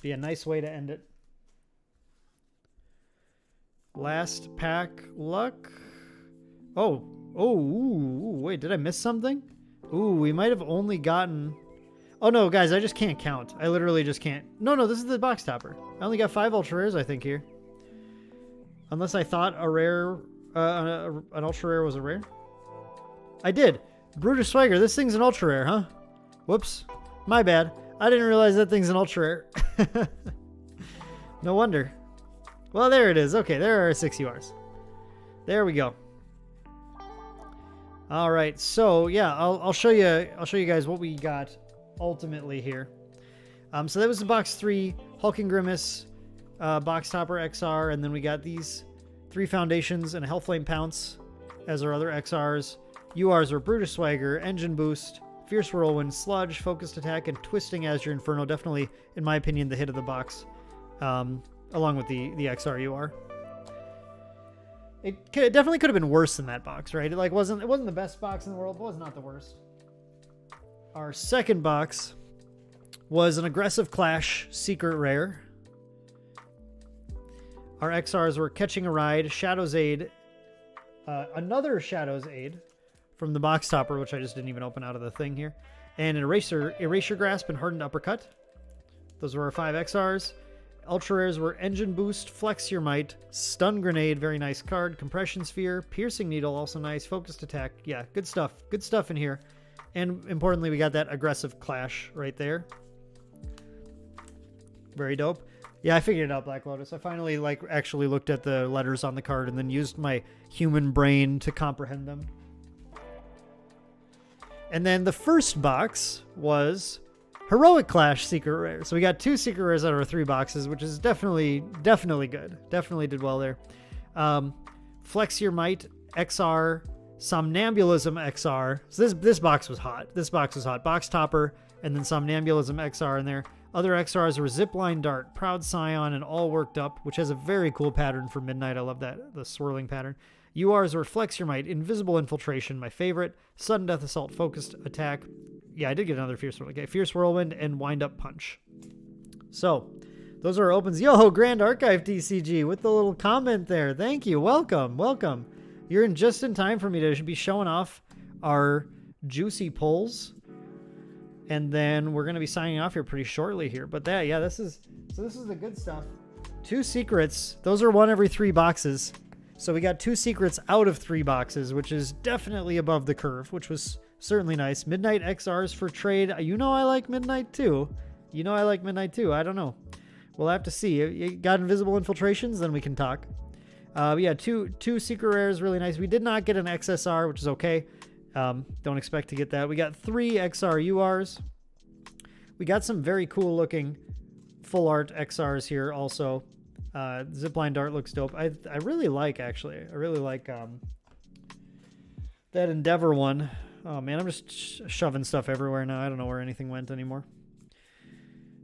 Be a nice way to end it. Last pack luck. Oh, wait, did I miss something? Ooh, we might have only gotten... Oh no, guys, I just can't count. I literally just can't. No, this is the box topper. I only got 5 ultra rares, I think, here. Unless I thought a rare, an ultra rare was a rare. I did. Brutus Swagger, this thing's an ultra rare, huh? Whoops. My bad. I didn't realize that thing's an ultra rare. No wonder. Well, there it is. Okay, there are 6 URs. There we go. All right, so yeah, I'll show you guys what we got ultimately here. So that was the box 3, Hulking Grimace, box topper XR, and then we got these 3 foundations and a Hellflame Pounce as our other XRs. URs were Brutus Swagger, Engine Boost, Fierce Whirlwind, Sludge, Focused Attack, and Twisting Azure Inferno. Definitely, in my opinion, the hit of the box. Along with the XR UR. It definitely could have been worse than that box, right? It wasn't the best box in the world, but was not the worst. Our second box was an Aggressive Clash Secret Rare. Our XRs were Catching a Ride, Shadow's Aid, another Shadow's Aid from the box topper, which I just didn't even open out of the thing here, and an Erasure Grasp and Hardened Uppercut. Those were our 5 XRs. Ultra rares were Engine Boost, Flex Your Might, Stun Grenade, very nice card, Compression Sphere, Piercing Needle, also nice, Focused Attack. Yeah, good stuff. Good stuff in here. And importantly, we got that Aggressive Clash right there. Very dope. Yeah, I figured it out, Black Lotus. I finally actually looked at the letters on the card and then used my human brain to comprehend them. And then the first box was Heroic Clash Secret Rare. So we got 2 Secret Rares out of our 3 boxes, which is definitely good. Definitely did well there. Flex Your Might XR, Somnambulism XR. So this box was hot. This box was hot. Box topper, and then Somnambulism XR in there. Other XRs were Zipline Dart, Proud Scion, and All Worked Up, which has a very cool pattern for Midnight. I love that, the swirling pattern. URs were Flex Your Might, Invisible Infiltration, my favorite, Sudden Death Assault, Focused Attack. Yeah, I did get another Fierce Whirlwind. Okay, Fierce Whirlwind and Wind Up Punch. So, those are our opens. Yo, Grand Archive TCG with the little comment there. Thank you. Welcome. Welcome. You're in just in time for me to be showing off our juicy pulls. And then we're going to be signing off here pretty shortly here. But yeah, this is the good stuff. 2 secrets. Those are 1 every 3 boxes. So we got 2 secrets out of 3 boxes, which is definitely above the curve, which was certainly nice. Midnight XRs for trade. You know I like Midnight too. I don't know. We'll have to see. You got Invisible Infiltrations, then we can talk. Yeah, two Secret Rares, really nice. We did not get an XSR, which is okay. Don't expect to get that. We got 3 XR URs. We got some very cool looking full art XRs here also. Zipline Dart looks dope. I really like, actually. I really like that Endeavor one. Oh man, I'm just shoving stuff everywhere now. I don't know where anything went anymore.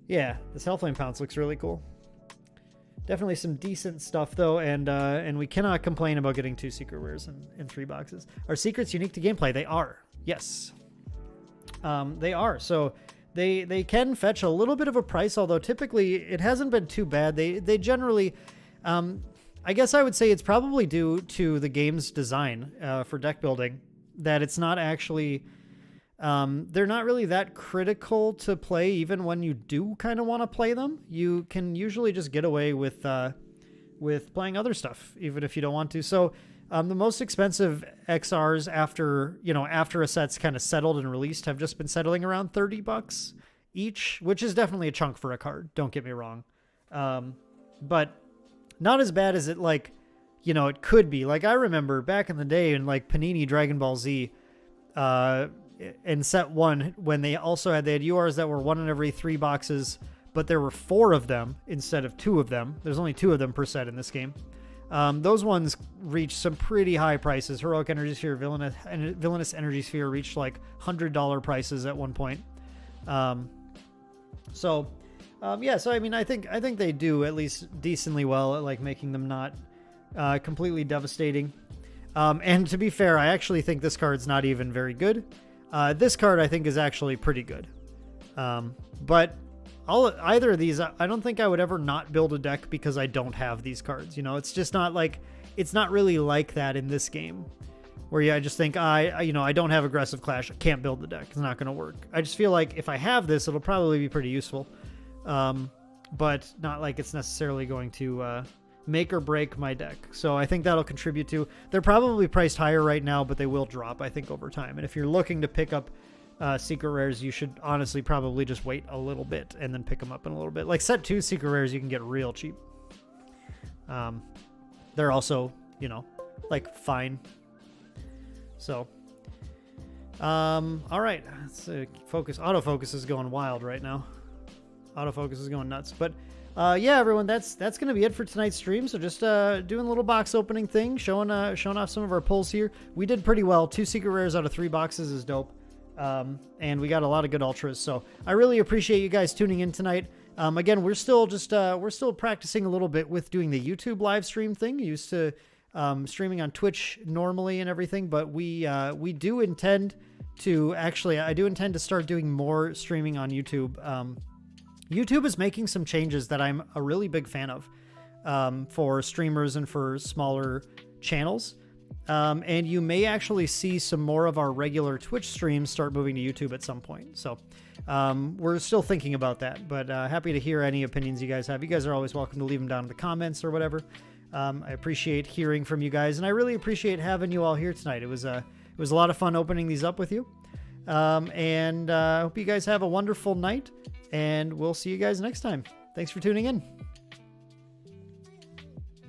Yeah, this Hellflame Pounce looks really cool. Definitely some decent stuff though, and we cannot complain about getting 2 secret rares in 3 boxes. Are secrets unique to gameplay? They are. Yes. They are. So they can fetch a little bit of a price, although typically it hasn't been too bad. They generally, I guess I would say it's probably due to the game's design for deck building, that it's not actually, they're not really that critical to play. Even when you do kind of want to play them, you can usually just get away with playing other stuff, even if you don't want to. So the most expensive XRs after a set's kind of settled and released have just been settling around $30 each, which is definitely a chunk for a card. Don't get me wrong. But not as bad as it it could be. Like I remember back in the day in like Panini Dragon Ball Z, in set 1, when they had URs that were 1 in every 3 boxes, but there were 4 of them instead of 2 of them. There's only 2 of them per set in this game. Those ones reached some pretty high prices. Heroic Energy Sphere, Villainous Energy Sphere reached like $100 prices at one point. So I mean, I think they do at least decently well at like making them not completely devastating. And to be fair, I actually think this card's not even very good. This card I think is actually pretty good. But either of these, I don't think I would ever not build a deck because I don't have these cards. It's just not like, it's not really like that in this game, where I just think I don't have Aggressive Clash, I can't build the deck, it's not going to work. I just feel like if I have this, it'll probably be pretty useful, but not like it's necessarily going to make or break my deck. So I think that'll contribute to. They're probably priced higher right now, but they will drop, I think, over time. And if you're looking to pick up secret rares, you should honestly probably just wait a little bit and then pick them up in a little bit. Like set 2 secret rares you can get real cheap. They're also like fine. So all right, let's focus. Autofocus is going wild right now. Autofocus is going nuts. But yeah, everyone, that's gonna be it for tonight's stream. So just doing a little box opening thing, showing off some of our pulls here. We did pretty well. 2 secret rares out of 3 boxes is dope. And we got a lot of good ultras, so I really appreciate you guys tuning in tonight. Again, we're still practicing a little bit with doing the YouTube live stream thing. Used to streaming on Twitch normally and everything, but we do intend to I do intend to start doing more streaming on YouTube. YouTube is making some changes that I'm a really big fan of for streamers and for smaller channels. And you may actually see some more of our regular Twitch streams start moving to YouTube at some point. So we're still thinking about that, but happy to hear any opinions you guys have. You guys are always welcome to leave them down in the comments or whatever. I appreciate hearing from you guys, and I really appreciate having you all here tonight. It was a lot of fun opening these up with you. And I hope you guys have a wonderful night, and we'll see you guys next time. Thanks for tuning in.